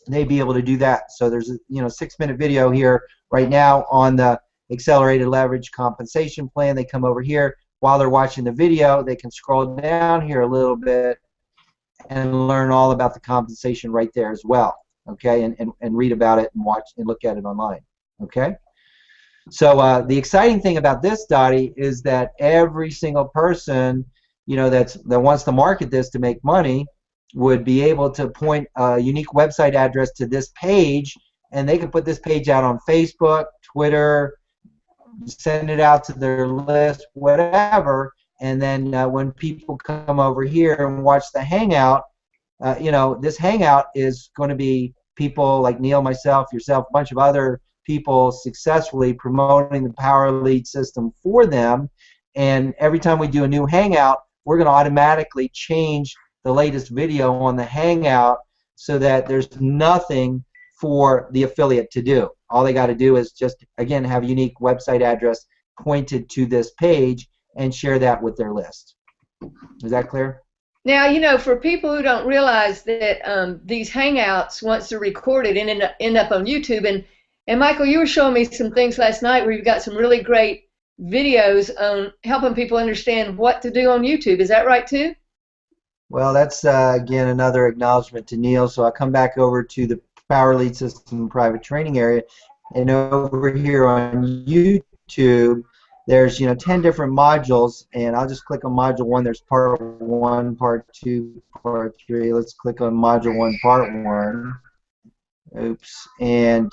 they'd be able to do that. So there's a 6-minute video here right now on the accelerated leverage compensation plan. They come over here. While they're watching the video, they can scroll down here a little bit and learn all about the compensation right there as well, okay, and read about it and watch and look at it online, okay? So the exciting thing about this, Dottie, is that every single person, you know, that wants to market this to make money would be able to point a unique website address to this page, and they can put this page out on Facebook, Twitter, send it out to their list, whatever, and then when people come over here and watch the Hangout, you know, this Hangout is going to be people like Neil, myself, yourself, a bunch of other people successfully promoting the Power Lead system for them, and every time we do a new Hangout, we're going to automatically change the latest video on the Hangout so that there's nothing for the affiliate to do. All they got to do is just, again, have a unique website address pointed to this page and share that with their list. Is that clear? Now, you know, for people who don't realize that these Hangouts, once they're recorded, and end up on YouTube, and Michael, you were showing me some things last night where you've got some really great videos on helping people understand what to do on YouTube. Is that right, too? Well, that's, again, another acknowledgement to Neil. So I'll come back over to the Power Lead System private training area, and over here on YouTube there's 10 different modules, and I'll just click on module 1. There's part 1, part 2, part 3. Let's click on module 1, part 1. Oops. And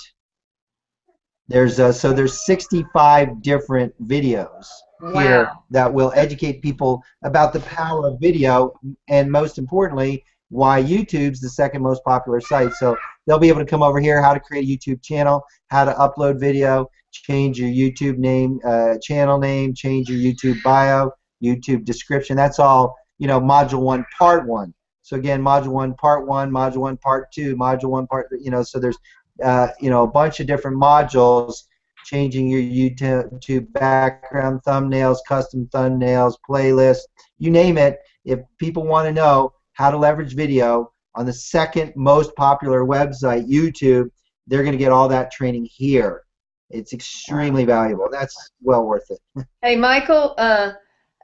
there's so there's 65 different videos here that will educate people about the power of video, and most importantly, why YouTube's the second most popular site. So they'll be able to come over here, how to create a YouTube channel, how to upload video, change your YouTube name, channel name, change your YouTube bio, YouTube description. That's all, module 1, part 1. So again, module 1, part 1, module 1, part 2, module 1, part, so there's, a bunch of different modules, changing your YouTube background, thumbnails, custom thumbnails, playlists, you name it. If people want to know how to leverage video on the second most popular website, YouTube, they're going to get all that training here. It's extremely valuable. That's well worth it. Hey, Michael, I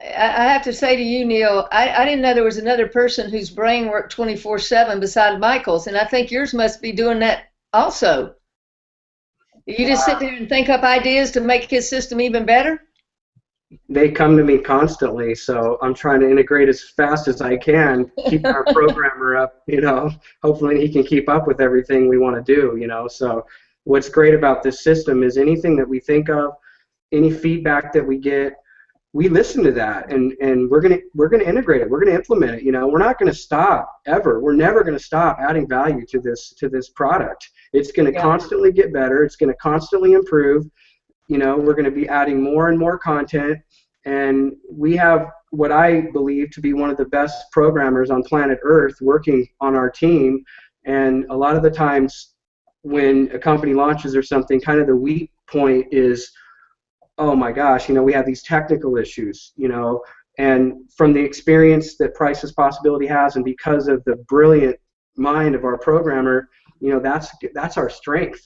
have to say to you, Neil, I didn't know there was another person whose brain worked 24/7 beside Michael's, and I think yours must be doing that also. You just sit there and think up ideas to make his system even better? They come to me constantly, so I'm trying to integrate as fast as I can, keep our programmer up, hopefully he can keep up with everything we want to do, so what's great about this system is anything that we think of, any feedback that we get, we listen to that, and we're gonna integrate it. We're gonna implement it. We're not gonna stop ever. We're never gonna stop adding value to this product. It's gonna constantly get better. It's gonna constantly improve. We're gonna be adding more and more content, and we have what I believe to be one of the best programmers on planet Earth working on our team. And a lot of the times when a company launches or something, kind of the weak point is, oh my gosh, we have these technical issues, and from the experience that Priceless Possibility has, and because of the brilliant mind of our programmer, that's our strength,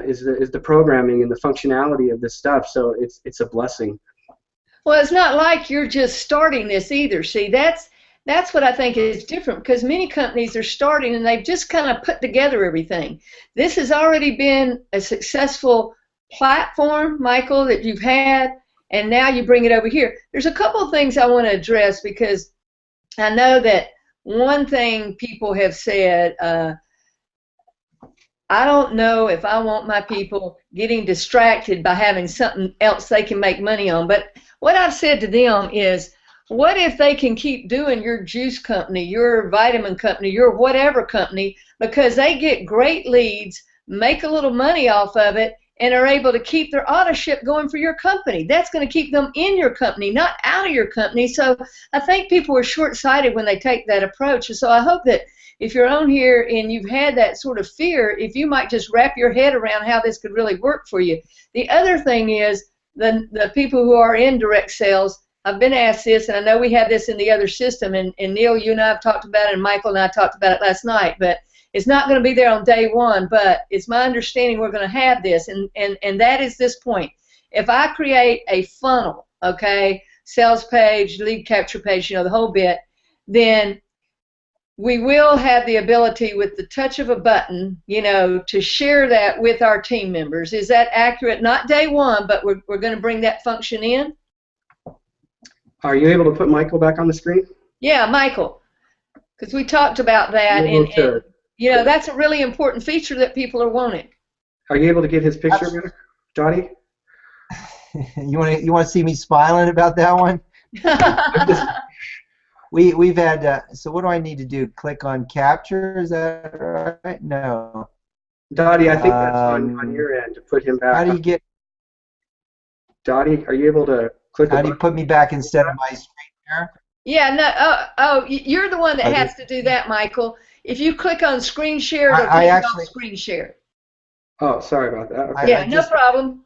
is the programming and the functionality of this stuff. So it's a blessing. Well, it's not like you're just starting this either. See, that's what I think is different, because many companies are starting and they've just kind of put together everything. This has already been a successful platform, Michael, that you've had, and now you bring it over here. There's a couple of things I want to address, because I know that one thing people have said, I don't know if I want my people getting distracted by having something else they can make money on. But what I've said to them is, what if they can keep doing your juice company, your vitamin company, your whatever company, because they get great leads, make a little money off of it, and are able to keep their auto ship going for your company. That's going to keep them in your company, not out of your company. So I think people are short-sighted when they take that approach. And so I hope that if you're on here and you've had that sort of fear, if you might just wrap your head around how this could really work for you. The other thing is the people who are in direct sales, I've been asked this, and I know we have this in the other system, and Neil, you and I have talked about it, and Michael and I talked about it last night, but it's not going to be there on day one, but it's my understanding we're going to have this, and that is this point. if I create a funnel, okay, sales page, lead capture page, the whole bit, then we will have the ability with the touch of a button, to share that with our team members. Is that accurate? Not day one, but we're going to bring that function in. Are you able to put Michael back on the screen? Yeah, Michael, because we talked about that, and that's a really important feature that people are wanting. Are you able to get his picture, Dottie? You want to see me smiling about that one? We've had so what do I need to do? Click on capture? Is that right? No. Dottie, I think that's on your end to put him back. How do you get? Dottie, are you able to click? How do you put me back instead of my screen share? Yeah, no. You're the one that has to do that, Michael. If you click on screen share, it'll take you off screen share. Oh, sorry about that. Okay. No problem.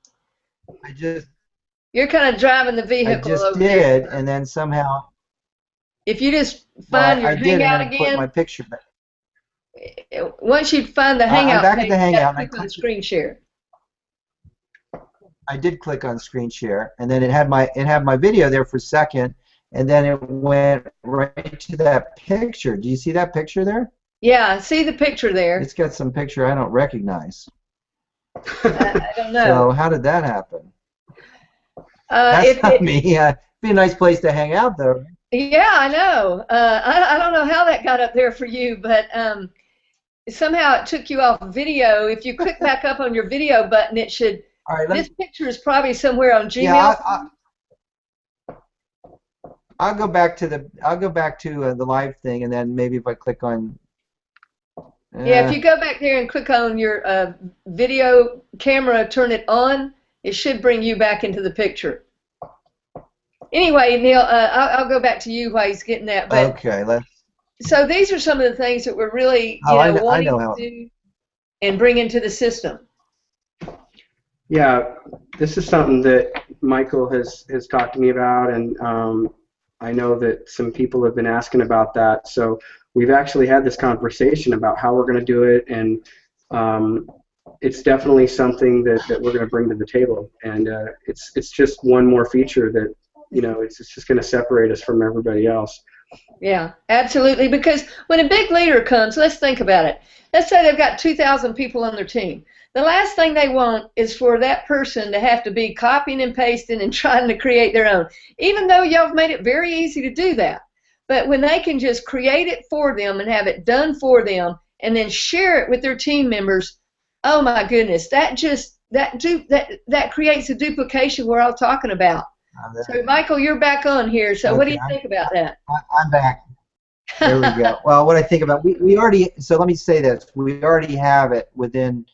You're kind of driving the vehicle I just over did, here. and then somehow. If you just find your Hangout again. Put my picture back. Once you find the Hangout back page, at the Hangout, click on screen share. I did click on screen share, and then it had my video there for a second, and then it went right to that picture. Do you see that picture there? Yeah, I see the picture there. It's got some picture I don't recognize. I don't know. So how did that happen? That's not me. It'd be a nice place to hang out, though. Yeah, I know. I don't know how that got up there for you, but somehow it took you off video. If you click back up on your video button, it should. All right, this picture is probably somewhere on Gmail. Yeah, I'll go back to the live thing, and then maybe if I click on. Yeah, if you go back there and click on your video camera, turn it on, it should bring you back into the picture. Anyway, Neil, I'll go back to you while he's getting that. But, okay, so these are some of the things that we're really wanting to do and bring into the system. Yeah, this is something that Michael has talked to me about, and I know that some people have been asking about that. So we've actually had this conversation about how we're going to do it, and it's definitely something that we're going to bring to the table. And it's just one more feature that it's just going to separate us from everybody else. Yeah, absolutely. Because when a big leader comes, let's think about it. Let's say they've got 2,000 people on their team. The last thing they want is for that person to have to be copying and pasting and trying to create their own, even though y'all have made it very easy to do that. But when they can just create it for them and have it done for them and then share it with their team members, oh my goodness, that creates a duplication we're all talking about. So, Michael, you're back on here. So, what do you think about that? I'm back. There we go. Well, what I think about, we already, so let me say this. We already have it within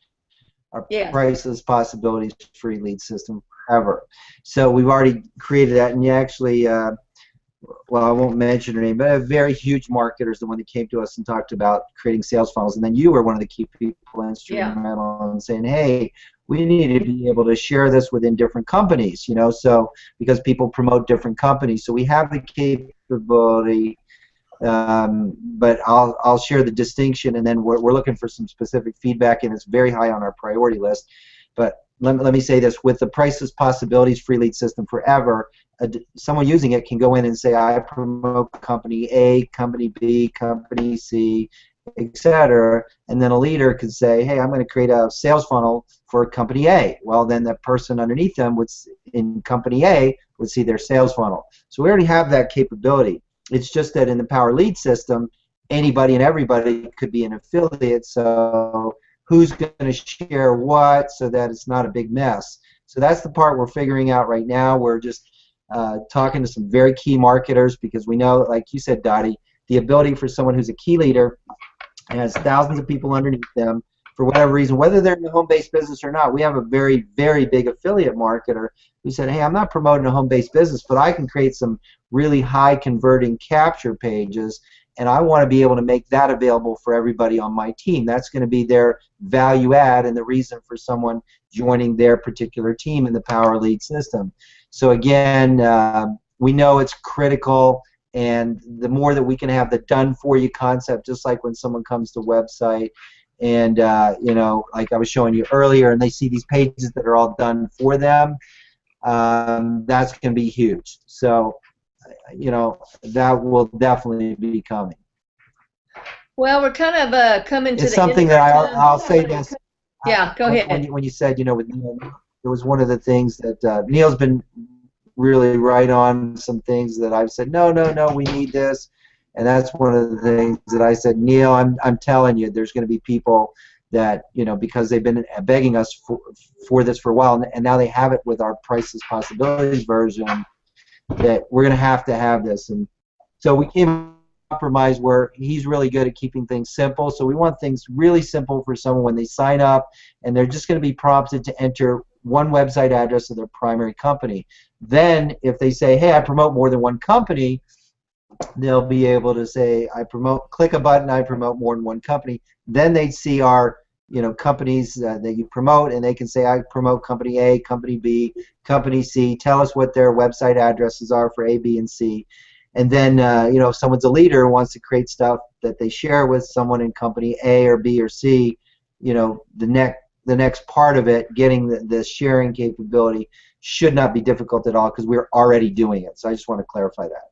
our Priceless Possibilities free lead system forever. So, we've already created that, and you actually, well, I won't mention her name, but a very huge marketer is the one that came to us and talked about creating sales funnels. And then you were one of the key people instrumental in saying, hey, we need to be able to share this within different companies, so because people promote different companies. So we have the capability, but I'll share the distinction, and then we're looking for some specific feedback, and it's very high on our priority list. But let me say this, with the Priceless Possibilities free lead system forever, someone using it can go in and say, I promote company A, company B, company C, etc. And then a leader could say, hey, I'm going to create a sales funnel for company A. Well, then the person underneath them in company A would see their sales funnel. So we already have that capability. It's just that in the Power Lead system, anybody and everybody could be an affiliate. So who's going to share what so that it's not a big mess. So that's the part we're figuring out right now. We're just talking to some very key marketers, because we know, like you said, Dottie, the ability for someone who's a key leader and has thousands of people underneath them, for whatever reason, whether they're in the home-based business or not. We have a very, very big affiliate marketer who said, hey, I'm not promoting a home-based business, but I can create some really high-converting capture pages, and I want to be able to make that available for everybody on my team. That's going to be their value add and the reason for someone joining their particular team in the Power Lead system. So again, we know it's critical, and the more that we can have the done-for-you concept, just like when someone comes to a website and, like I was showing you earlier, and they see these pages that are all done for them, that's going to be huge. So, that will definitely be coming. Well, we're kind of coming to It's the end something of that our time. I'll say this. Yeah, go ahead. When you said, with Neil, it was one of the things that Neil's been really right on some things that I've said, no, we need this. And that's one of the things that I said, Neil, I'm telling you, there's going to be people that, because they've been begging us for this for a while, and now they have it with our Priceless Possibilities version, that we're going to have this. And so we came to a compromise where he's really good at keeping things simple. So we want things really simple for someone when they sign up, and they're just going to be prompted to enter one website address of their primary company. Then if they say, hey, I promote more than one company, they'll be able to say, click a button, I promote more than one company. Then they see our companies that you promote, and they can say, I promote company A, company B, company C, tell us what their website addresses are for A, B, and C. And then, if someone's a leader who wants to create stuff that they share with someone in company A or B or C, the next part of it, getting the sharing capability, should not be difficult at all, because we're already doing it. So I just want to clarify that.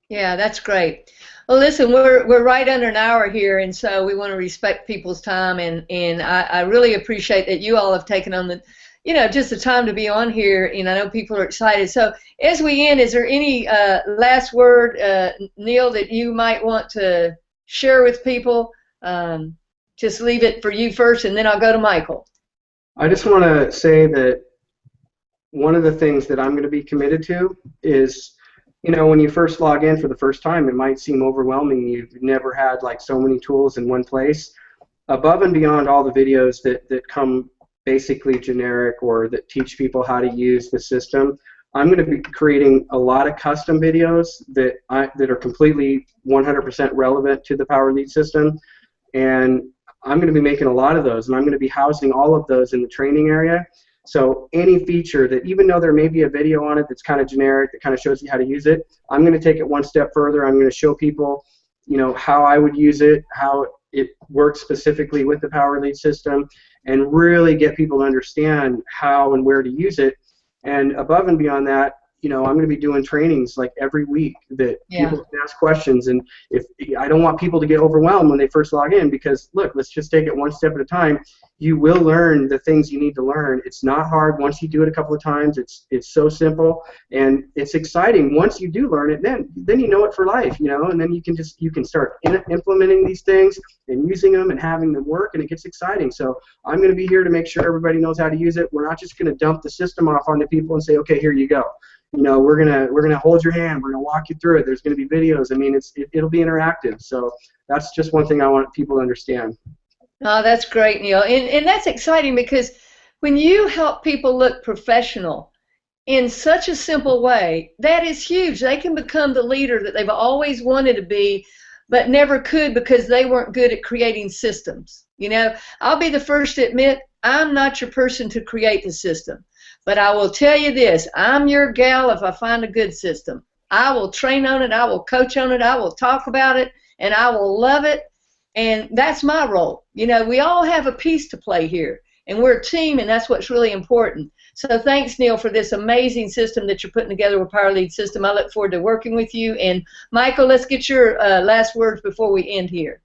Yeah, that's great. Well, listen, we're right under an hour here, and so we want to respect people's time, and I really appreciate that you all have taken on the, just the time to be on here, and I know people are excited. So as we end, is there any last word, Neil, that you might want to share with people? Just leave it for you first, and then I'll go to Michael. I just want to say that one of the things that I'm going to be committed to is, when you first log in for the first time, it might seem overwhelming. You've never had like so many tools in one place. Above and beyond all the videos that come basically generic or that teach people how to use the system, I'm going to be creating a lot of custom videos that are completely 100% relevant to the Power Lead system. And I'm going to be making a lot of those, and I'm going to be housing all of those in the training area. So any feature that, even though there may be a video on it that's kind of generic, that kind of shows you how to use it, I'm going to take it one step further. I'm going to show people, how I would use it, how it works specifically with the Power Lead system, and really get people to understand how and where to use it. And above and beyond that, I'm going to be doing trainings like every week that people can ask questions. And if I don't want people to get overwhelmed when they first log in, because look, let's just take it one step at a time. You will learn the things you need to learn. It's not hard. Once you do it a couple of times, it's so simple, and it's exciting. Once you do learn it, then you know it for life, and then you can start implementing these things and using them and having them work, and it gets exciting. So I'm going to be here to make sure everybody knows how to use it. We're not just going to dump the system off onto people and say, okay, here you go. We're gonna hold your hand. We're gonna walk you through it. There's gonna be videos. I mean, it'll be interactive. So that's just one thing I want people to understand. Oh, that's great, Neil. And that's exciting, because when you help people look professional in such a simple way, that is huge. They can become the leader that they've always wanted to be, but never could because they weren't good at creating systems. I'll be the first to admit, I'm not your person to create the system. But I will tell you this, I'm your gal if I find a good system. I will train on it, I will coach on it, I will talk about it, and I will love it. And that's my role. We all have a piece to play here, and we're a team, and that's what's really important. So thanks, Neil, for this amazing system that you're putting together with Power Lead System. I look forward to working with you. And Michael, let's get your last words before we end here.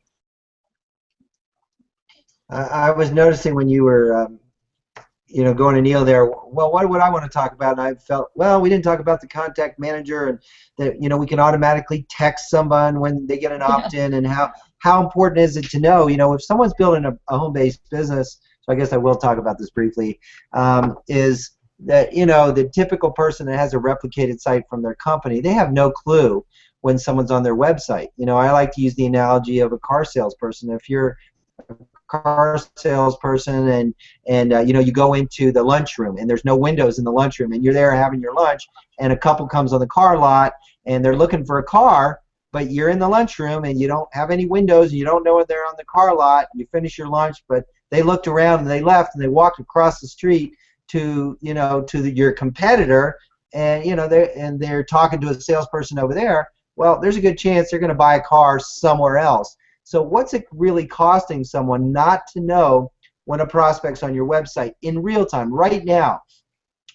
I was noticing when you were going to Neil there, well, what would I want to talk about? And I felt, well, we didn't talk about the contact manager, and that, we can automatically text someone when they get an opt-in, and how important is it to know, if someone's building a home-based business, so I guess I will talk about this briefly, is that, the typical person that has a replicated site from their company, they have no clue when someone's on their website. I like to use the analogy of a car salesperson. If you're car salesperson and you go into the lunchroom and there's no windows in the lunchroom, and you're there having your lunch, and a couple comes on the car lot and they're looking for a car, but you're in the lunchroom and you don't have any windows and you don't know if they're on the car lot. You finish your lunch, but they looked around and they left and they walked across the street to your competitor, and they're talking to a salesperson over there. Well, there's a good chance they're going to buy a car somewhere else. So what's it really costing someone not to know when a prospect's on your website in real time, right now?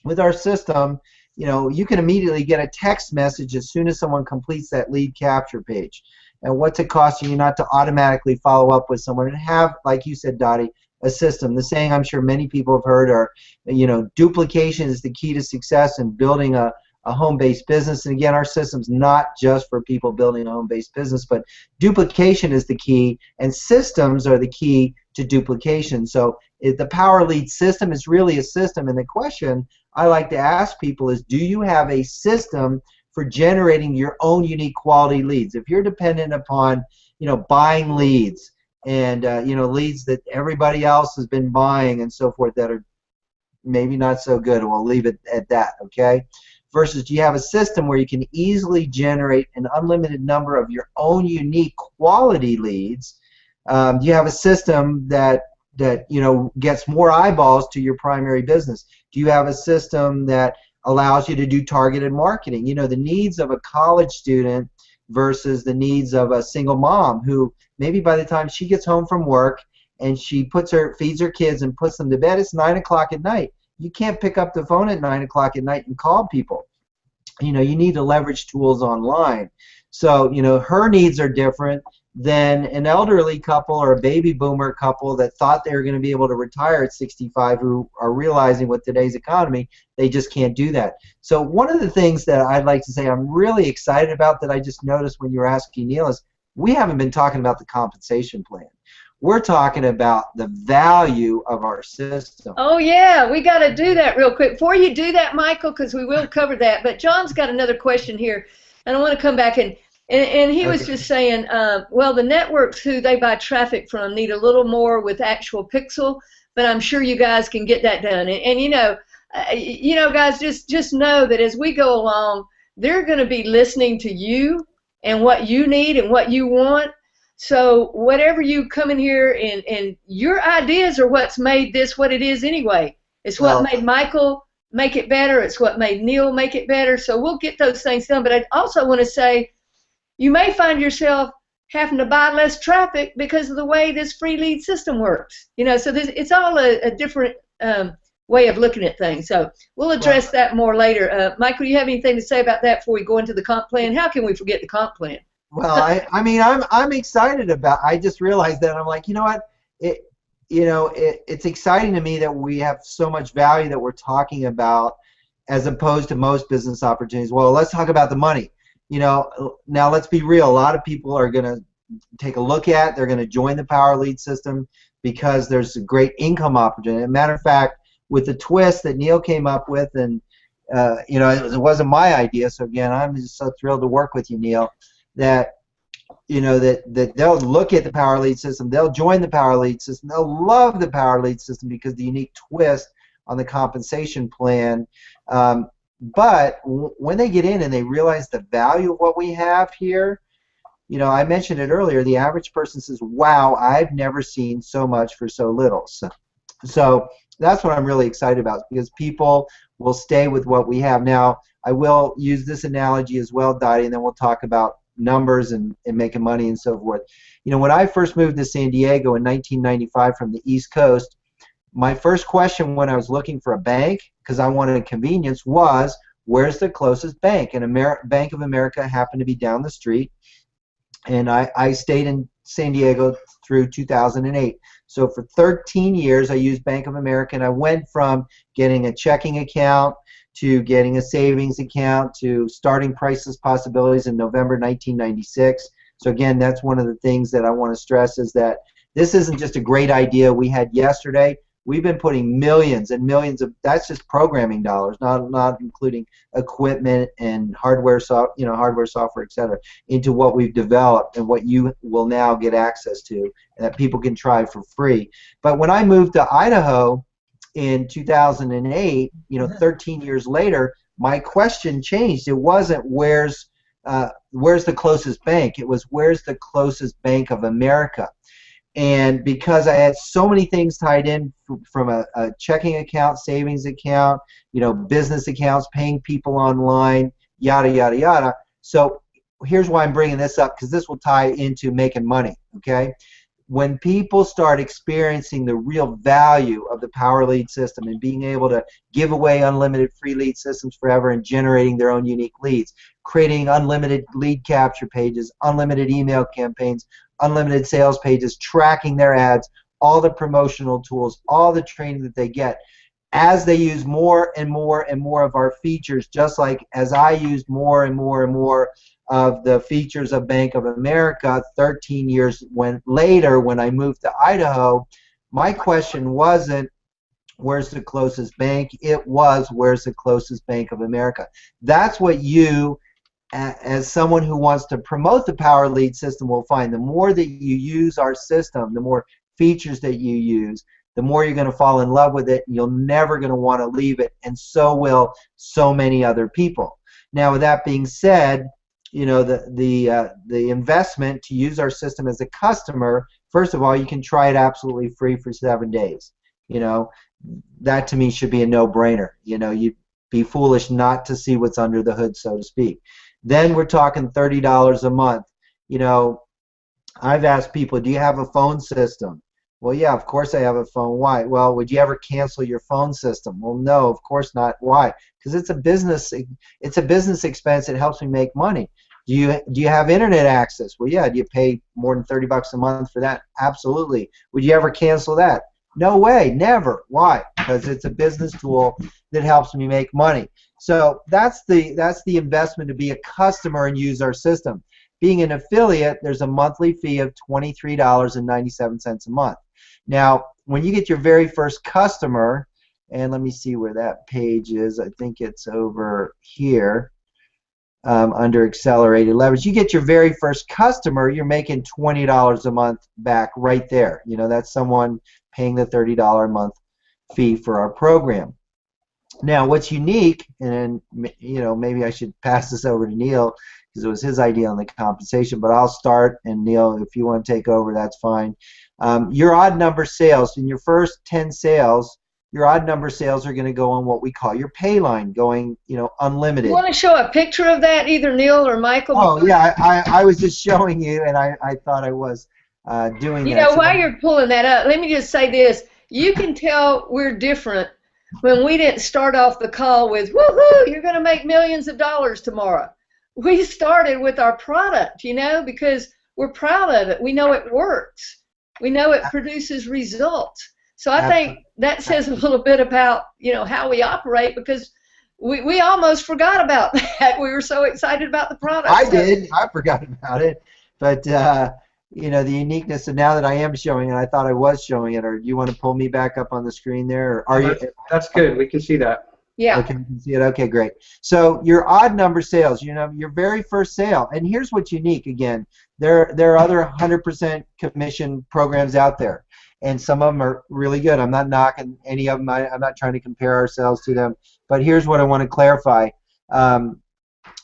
with our system, you can immediately get a text message as soon as someone completes that lead capture page. And what's it costing you not to automatically follow up with someone and have, like you said, Dottie, a system. The saying I'm sure many people have heard are, duplication is the key to success in building a home-based business. And again, our system's not just for people building a home-based business, but duplication is the key, and systems are the key to duplication. So the Power Lead system is really a system, and the question I like to ask people is, do you have a system for generating your own unique quality leads? If you're dependent upon, buying leads and, leads that everybody else has been buying and so forth that are maybe not so good, we'll leave it at that, okay? Versus, do you have a system where you can easily generate an unlimited number of your own unique quality leads? Do you have a system that gets more eyeballs to your primary business? Do you have a system that allows you to do targeted marketing? The needs of a college student versus the needs of a single mom who maybe by the time she gets home from work and she feeds her kids and puts them to bed, it's 9 o'clock at night. You can't pick up the phone at 9 o'clock at night and call people. You need to leverage tools online. So, her needs are different than an elderly couple or a baby boomer couple that thought they were going to be able to retire at 65 who are realizing with today's economy they just can't do that. So one of the things that I'd like to say I'm really excited about that I just noticed when you were asking Neil is we haven't been talking about the compensation plan. We're talking about the value of our system. Oh, yeah, we got to do that real quick. Before you do that, Michael, because we will cover that, but John's got another question here, and I want to come back and he was just saying, well, the networks who they buy traffic from need a little more with actual pixel, but I'm sure you guys can get that done. And guys, just know that as we go along, they're going to be listening to you and what you need and what you want. So whatever you come in here and your ideas are what's made this what it is anyway. It's what made Michael make it better. It's what made Neil make it better. So we'll get those things done. But I also want to say, you may find yourself having to buy less traffic because of the way this free lead system works. So it's all a different way of looking at things. So we'll address that more later. Michael, do you have anything to say about that before we go into the comp plan? How can we forget the comp plan? Well, I'm excited about. I just realized that I'm like, you know what? It's exciting to me that we have so much value that we're talking about, as opposed to most business opportunities. Well, let's talk about the money. Now let's be real. A lot of people are going to take a look at. They're going to join the Power Lead system because there's a great income opportunity. As a matter of fact, with the twist that Neil came up with, and it wasn't my idea. So again, I'm just so thrilled to work with you, Neil. That that they'll look at the Power Lead system, they'll join the Power Lead system, they'll love the Power Lead system because the unique twist on the compensation plan. But when they get in and they realize the value of what we have here, I mentioned it earlier, the average person says, wow, I've never seen so much for so little. So that's what I'm really excited about, because people will stay with what we have. Now, I will use this analogy as well, Dottie, and then we'll talk about numbers and making money and so forth. When I first moved to San Diego in 1995 from the East Coast, my first question when I was looking for a bank, because I wanted convenience, was where's the closest bank? And Bank of America happened to be down the street, and I stayed in San Diego through 2008. So for 13 years I used Bank of America, and I went from getting a checking account to getting a savings account to starting Priceless Possibilities in November 1996. So again, that's one of the things that I want to stress, is that this isn't just a great idea we had yesterday. We've been putting millions and millions of, that's just programming dollars, not including equipment and hardware, software, etc., into what we've developed and what you will now get access to, and that people can try for free. But when I moved to Idaho in 2008, 13 years later, my question changed. It wasn't where's the closest bank. It was where's the closest Bank of America. And because I had so many things tied in from a checking account, savings account, business accounts, paying people online, yada, yada, yada. So here's why I'm bringing this up, because this will tie into making money, okay? when people start experiencing the real value of the Power Lead system and being able to give away unlimited free lead systems forever and generating their own unique leads, creating unlimited lead capture pages, unlimited email campaigns, unlimited sales pages, tracking their ads, all the promotional tools, all the training that they get, as they use more and more and more of our features, just like as I used more and more and more of the features of Bank of America 13 years later when I moved to Idaho, my question wasn't, where's the closest bank? It was, where's the closest Bank of America? That's what you, as someone who wants to promote the Power Lead system, will find. The more that you use our system, the more features that you use, the more you're going to fall in love with it. You're never going to want to leave it, and so will so many other people. Now, with that being said, you know, the investment to use our system as a customer, first of all, you can try it absolutely free for 7 days. You know, that to me should be a no-brainer. You know, you'd be foolish not to see what's under the hood, so to speak. Then we're talking $30 a month. You know, I've asked people, do you have a phone system? Well, yeah, of course I have a phone. Why? Well, would you ever cancel your phone system? Well, no, of course not. Why? Because it's a business expense. It helps me make money. Do you have internet access? Well, yeah. Do you pay more than $30 a month for that? Absolutely. Would you ever cancel that? No way, never. Why? Because it's a business tool that helps me make money. So that's the investment to be a customer and use our system. Being an affiliate, there's a monthly fee of $23.97 a month. Now, when you get your very first customer, and let me see where that page is. I think it's over here under Accelerated Leverage. You get your very first customer, you're making $20 a month back right there. You know, that's someone paying the $30 a month fee for our program. Now, what's unique, and you know, maybe I should pass this over to Neil because it was his idea on the compensation, but I'll start, and Neil, if you want to take over, that's fine. Your odd number sales, in your first 10 sales, your odd number sales are going to go on what we call your pay line, going, you know, unlimited. You want to show a picture of that, either Neil or Michael? Oh, yeah, I was just showing you, and I thought I was doing that. You know, while you're pulling that up, let me just say this. You can tell we're different when we didn't start off the call with, woohoo, you're going to make millions of dollars tomorrow. We started with our product, you know, because we're proud of it. We know it works. We know it produces results. So I think that says a little bit about, you know, how we operate, because we almost forgot about that. We were so excited about the product. I did. I forgot about it. But, you know, the uniqueness, and now that I am showing it, I thought I was showing it, or do you want to pull me back up on the screen there? Or are you? That's good. We can see that. Yeah. Okay, you can see it. Okay, great. So your odd number sales, you know, your very first sale, and here's what's unique. Again, there are other 100% commission programs out there, and some of them are really good. I'm not knocking any of them. I'm not trying to compare ourselves to them. But here's what I want to clarify.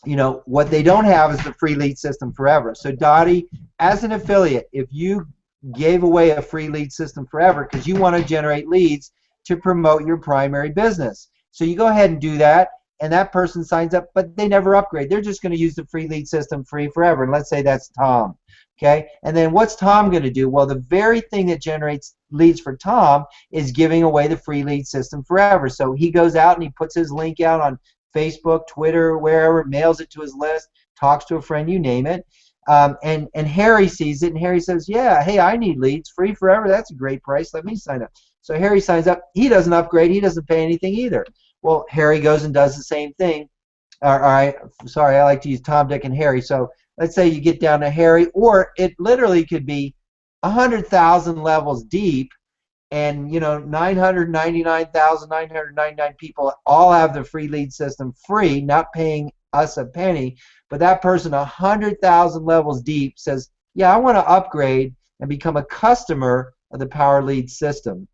You know, what they don't have is the free lead system forever. So Dottie, as an affiliate, if you gave away a free lead system forever because you want to generate leads to promote your primary business, so you go ahead and do that, and that person signs up, but they never upgrade. They're just going to use the free lead system free forever, and let's say that's Tom. Okay, and then what's Tom going to do? Well, the very thing that generates leads for Tom is giving away the free lead system forever. So he goes out and he puts his link out on Facebook, Twitter, wherever, mails it to his list, talks to a friend, you name it, and Harry sees it, and Harry says, yeah, hey, I need leads, free forever, that's a great price, let me sign up. So Harry signs up, he doesn't upgrade, he doesn't pay anything either. Well, Harry goes and does the same thing. Sorry, I like to use Tom, Dick, and Harry. So let's say you get down to Harry, or it literally could be 100,000 levels deep, and you know 999,999 people all have the free lead system free, not paying us a penny. But that person 100,000 levels deep says, yeah, I want to upgrade and become a customer of the Power Lead system.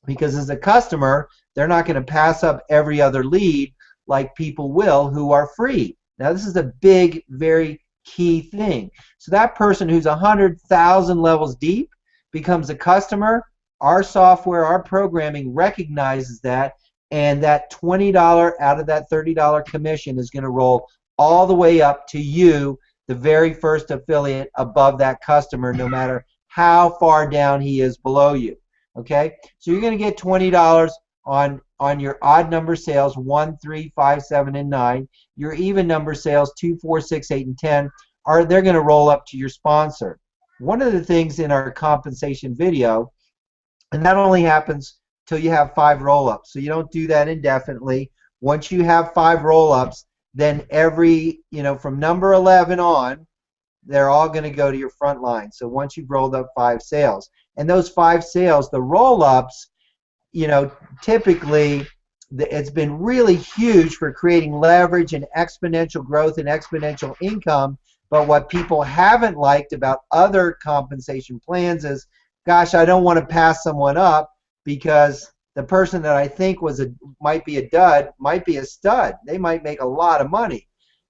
Because as a customer, they're not going to pass up every other lead like people will who are free. Now this is a big, very key thing. So that person who's 100,000 levels deep becomes a customer. Our software, our programming recognizes that, and that $20 out of that $30 commission is going to roll all the way up to you, the very first affiliate above that customer, no matter how far down he is below you. Okay, so you're going to get $20 on your odd number sales 1, 3, 5, 7, and 9. Your even number sales 2, 4, 6, 8, and 10 they're going to roll up to your sponsor. One of the things in our compensation video, and that only happens till you have 5 roll-ups, so you don't do that indefinitely. Once you have 5 roll-ups, then every, from number 11 on, they're all going to go to your front line. So once you've rolled up 5 sales, and those 5 sales, the roll-ups, typically it's been really huge for creating leverage and exponential growth and exponential income. But what people haven't liked about other compensation plans is, gosh, I don't want to pass someone up because the person that I think might be a dud might be a stud. They might make a lot of money.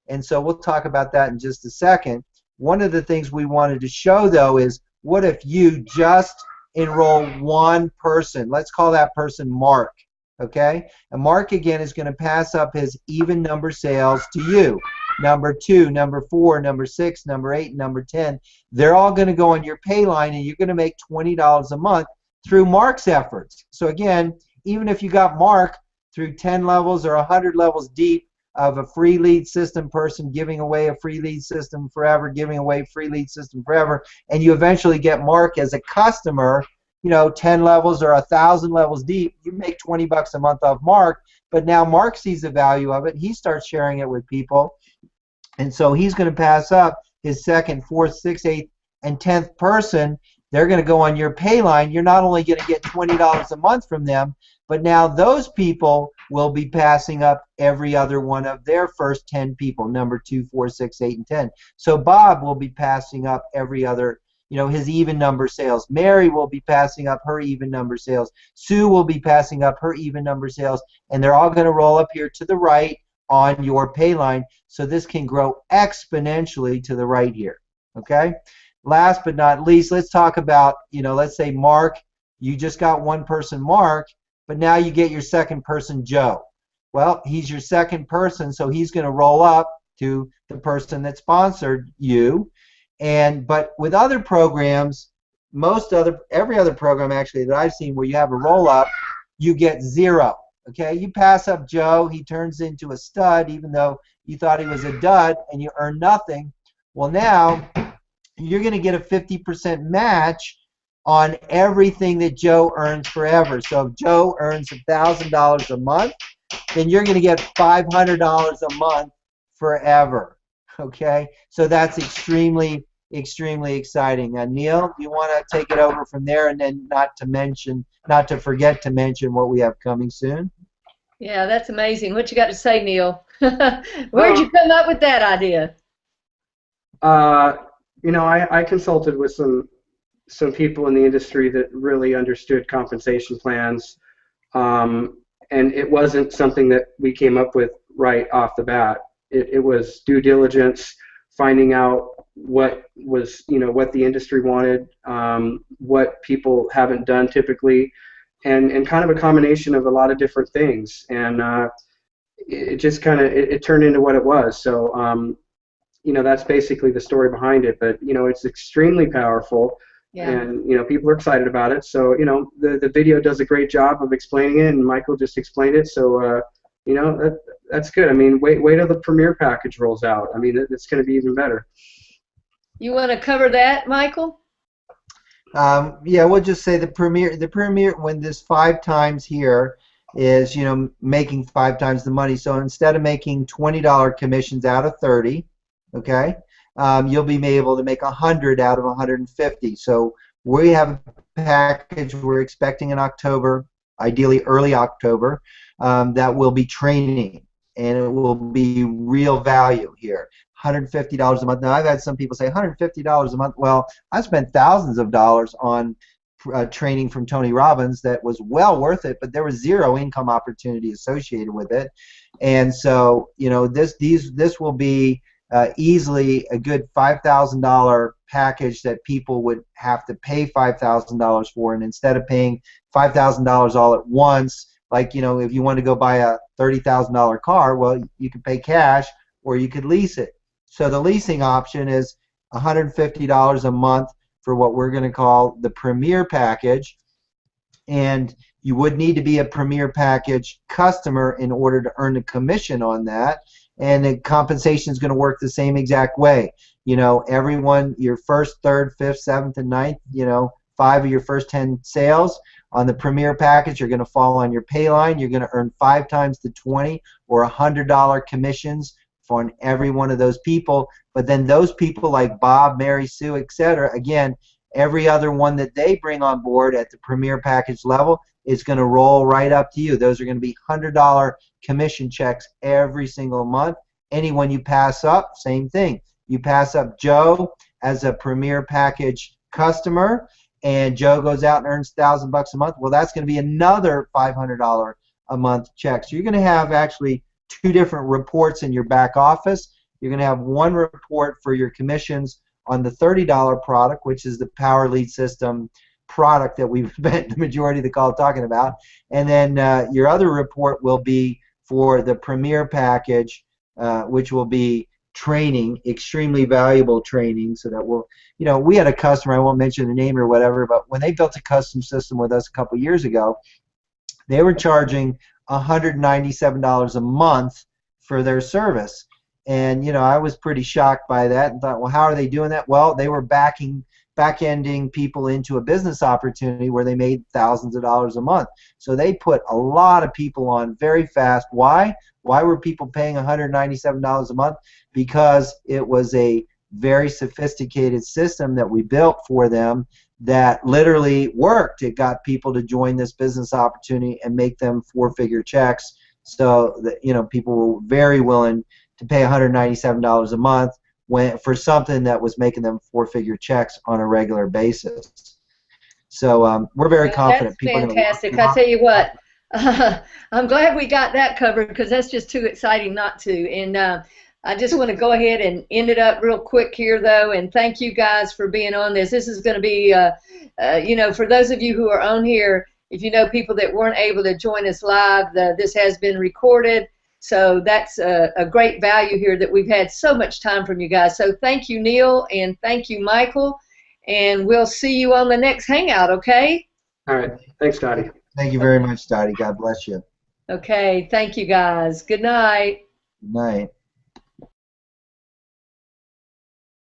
And so we'll talk about that in just a second. One of the things we wanted to show, though, is what if you just enroll one person? Let's call that person Mark. Okay? And Mark, again, is going to pass up his even number sales to you. Number 2, number 4, number 6, number 8, number 10. They're all going to go on your pay line, and you're going to make $20 a month through Mark's efforts. So again, even if you got Mark through 10 levels or 100 levels deep of a free lead system person giving away a free lead system forever, giving away free lead system forever, and you eventually get Mark as a customer, 10 levels or 1,000 levels deep, you make $20 a month off Mark. But now Mark sees the value of it. He starts sharing it with people. And so he's going to pass up his 2nd, 4th, 6th, 8th, and 10th person. They're going to go on your pay line. You're not only going to get $20 a month from them, but now those people will be passing up every other one of their first 10 people, number 2, 4, 6, 8, and 10. So Bob will be passing up every other, his even number sales. Mary will be passing up her even number sales. Sue will be passing up her even number sales. And they're all going to roll up here to the right on your pay line. So this can grow exponentially to the right here. Okay? Last but not least, let's talk about, let's say Mark, you just got one person, Mark, but now you get your 2nd person, Joe. Well, he's your 2nd person, so he's going to roll up to the person that sponsored you. But with other programs, every other program actually that I've seen where you have a roll up, you get 0. Okay, you pass up Joe, he turns into a stud, even though you thought he was a dud, and you earn nothing. Well, now you're going to get a 50% match on everything that Joe earns forever. So if Joe earns $1,000 a month, then you're going to get $500 a month forever. Okay, so that's extremely, extremely exciting. Neil, do you want to take it over from there, and then not to forget to mention what we have coming soon? Yeah, that's amazing. What you got to say, Neil? Where'd you come up with that idea? I consulted with some people in the industry that really understood compensation plans, and it wasn't something that we came up with right off the bat. It was due diligence, finding out what the industry wanted, what people haven't done typically, and kind of a combination of a lot of different things, and it just kind of it turned into what it was. So that's basically the story behind it. But it's extremely powerful, yeah. And people are excited about it. So the video does a great job of explaining it, and Michael just explained it. So that's good. I mean, wait till the Premier package rolls out. I mean, it's going to be even better. You want to cover that, Michael? Yeah, we'll just say the Premier, when this 5 times here is, making 5 times the money. So instead of making $20 commissions out of 30, okay, you'll be able to make 100 out of 150. So we have a package we're expecting in October, ideally early October, that will be training, and it will be real value here. $150 a month. Now, I've had some people say $150 a month. Well, I spent thousands of dollars on training from Tony Robbins that was well worth it, but there was 0 income opportunity associated with it. And so, this will be easily a good $5,000 package that people would have to pay $5,000 for, and instead of paying $5,000 all at once, like, if you want to go buy a $30,000 car, well, you could pay cash or you could lease it. So the leasing option is $150 a month for what we're going to call the Premier package, and you would need to be a Premier package customer in order to earn a commission on that, and the compensation is going to work the same exact way. You know, everyone, your first, third, fifth, seventh, and ninth, you know, 5 of your first 10 sales on the Premier package are going to fall on your pay line. You're going to earn 5 times the 20 or $100 commissions on every one of those people. But then those people like Bob, Mary Sue, etc., again, every other one that they bring on board at the Premier package level is going to roll right up to you. Those are going to be $100 commission checks every single month. Anyone you pass up, same thing. You pass up Joe as a Premier package customer, and Joe goes out and earns $1,000 a month. Well, that's going to be another $500 a month check. So you're going to have actually 2 different reports in your back office. You're going to have one report for your commissions on the $30 product, which is the Power Lead System product that we've spent the majority of the call talking about, and then your other report will be for the Premier package, which will be training, extremely valuable training, so that we'll, you know, we had a customer, I won't mention the name or whatever, but when they built a custom system with us a couple years ago, they were charging $197 a month for their service. And, you know, I was pretty shocked by that and thought, well, how are they doing that? Well, they were back-ending people into a business opportunity where they made thousands of dollars a month. So they put a lot of people on very fast. Why? Why were people paying $197 a month? Because it was a very sophisticated system that we built for them that literally worked. It got people to join this business opportunity and make them 4-figure checks. So that, you know, people were very willing to pay $197 a month for something that was making them 4-figure checks on a regular basis. So we're very confident. That's fantastic. I tell you what, I'm glad we got that covered, because that's just too exciting not to. And I just want to go ahead and end it up real quick here, though, and thank you guys for being on this. This is going to be, you know, for those of you who are on here, if you know people that weren't able to join us live, this has been recorded. So that's a great value here that we've had so much time from you guys. So thank you, Neil, and thank you, Michael, and we'll see you on the next Hangout, okay? All right. Thanks, Dottie. Thank you very much, Dottie. God bless you. Okay. Thank you, guys. Good night. Good night.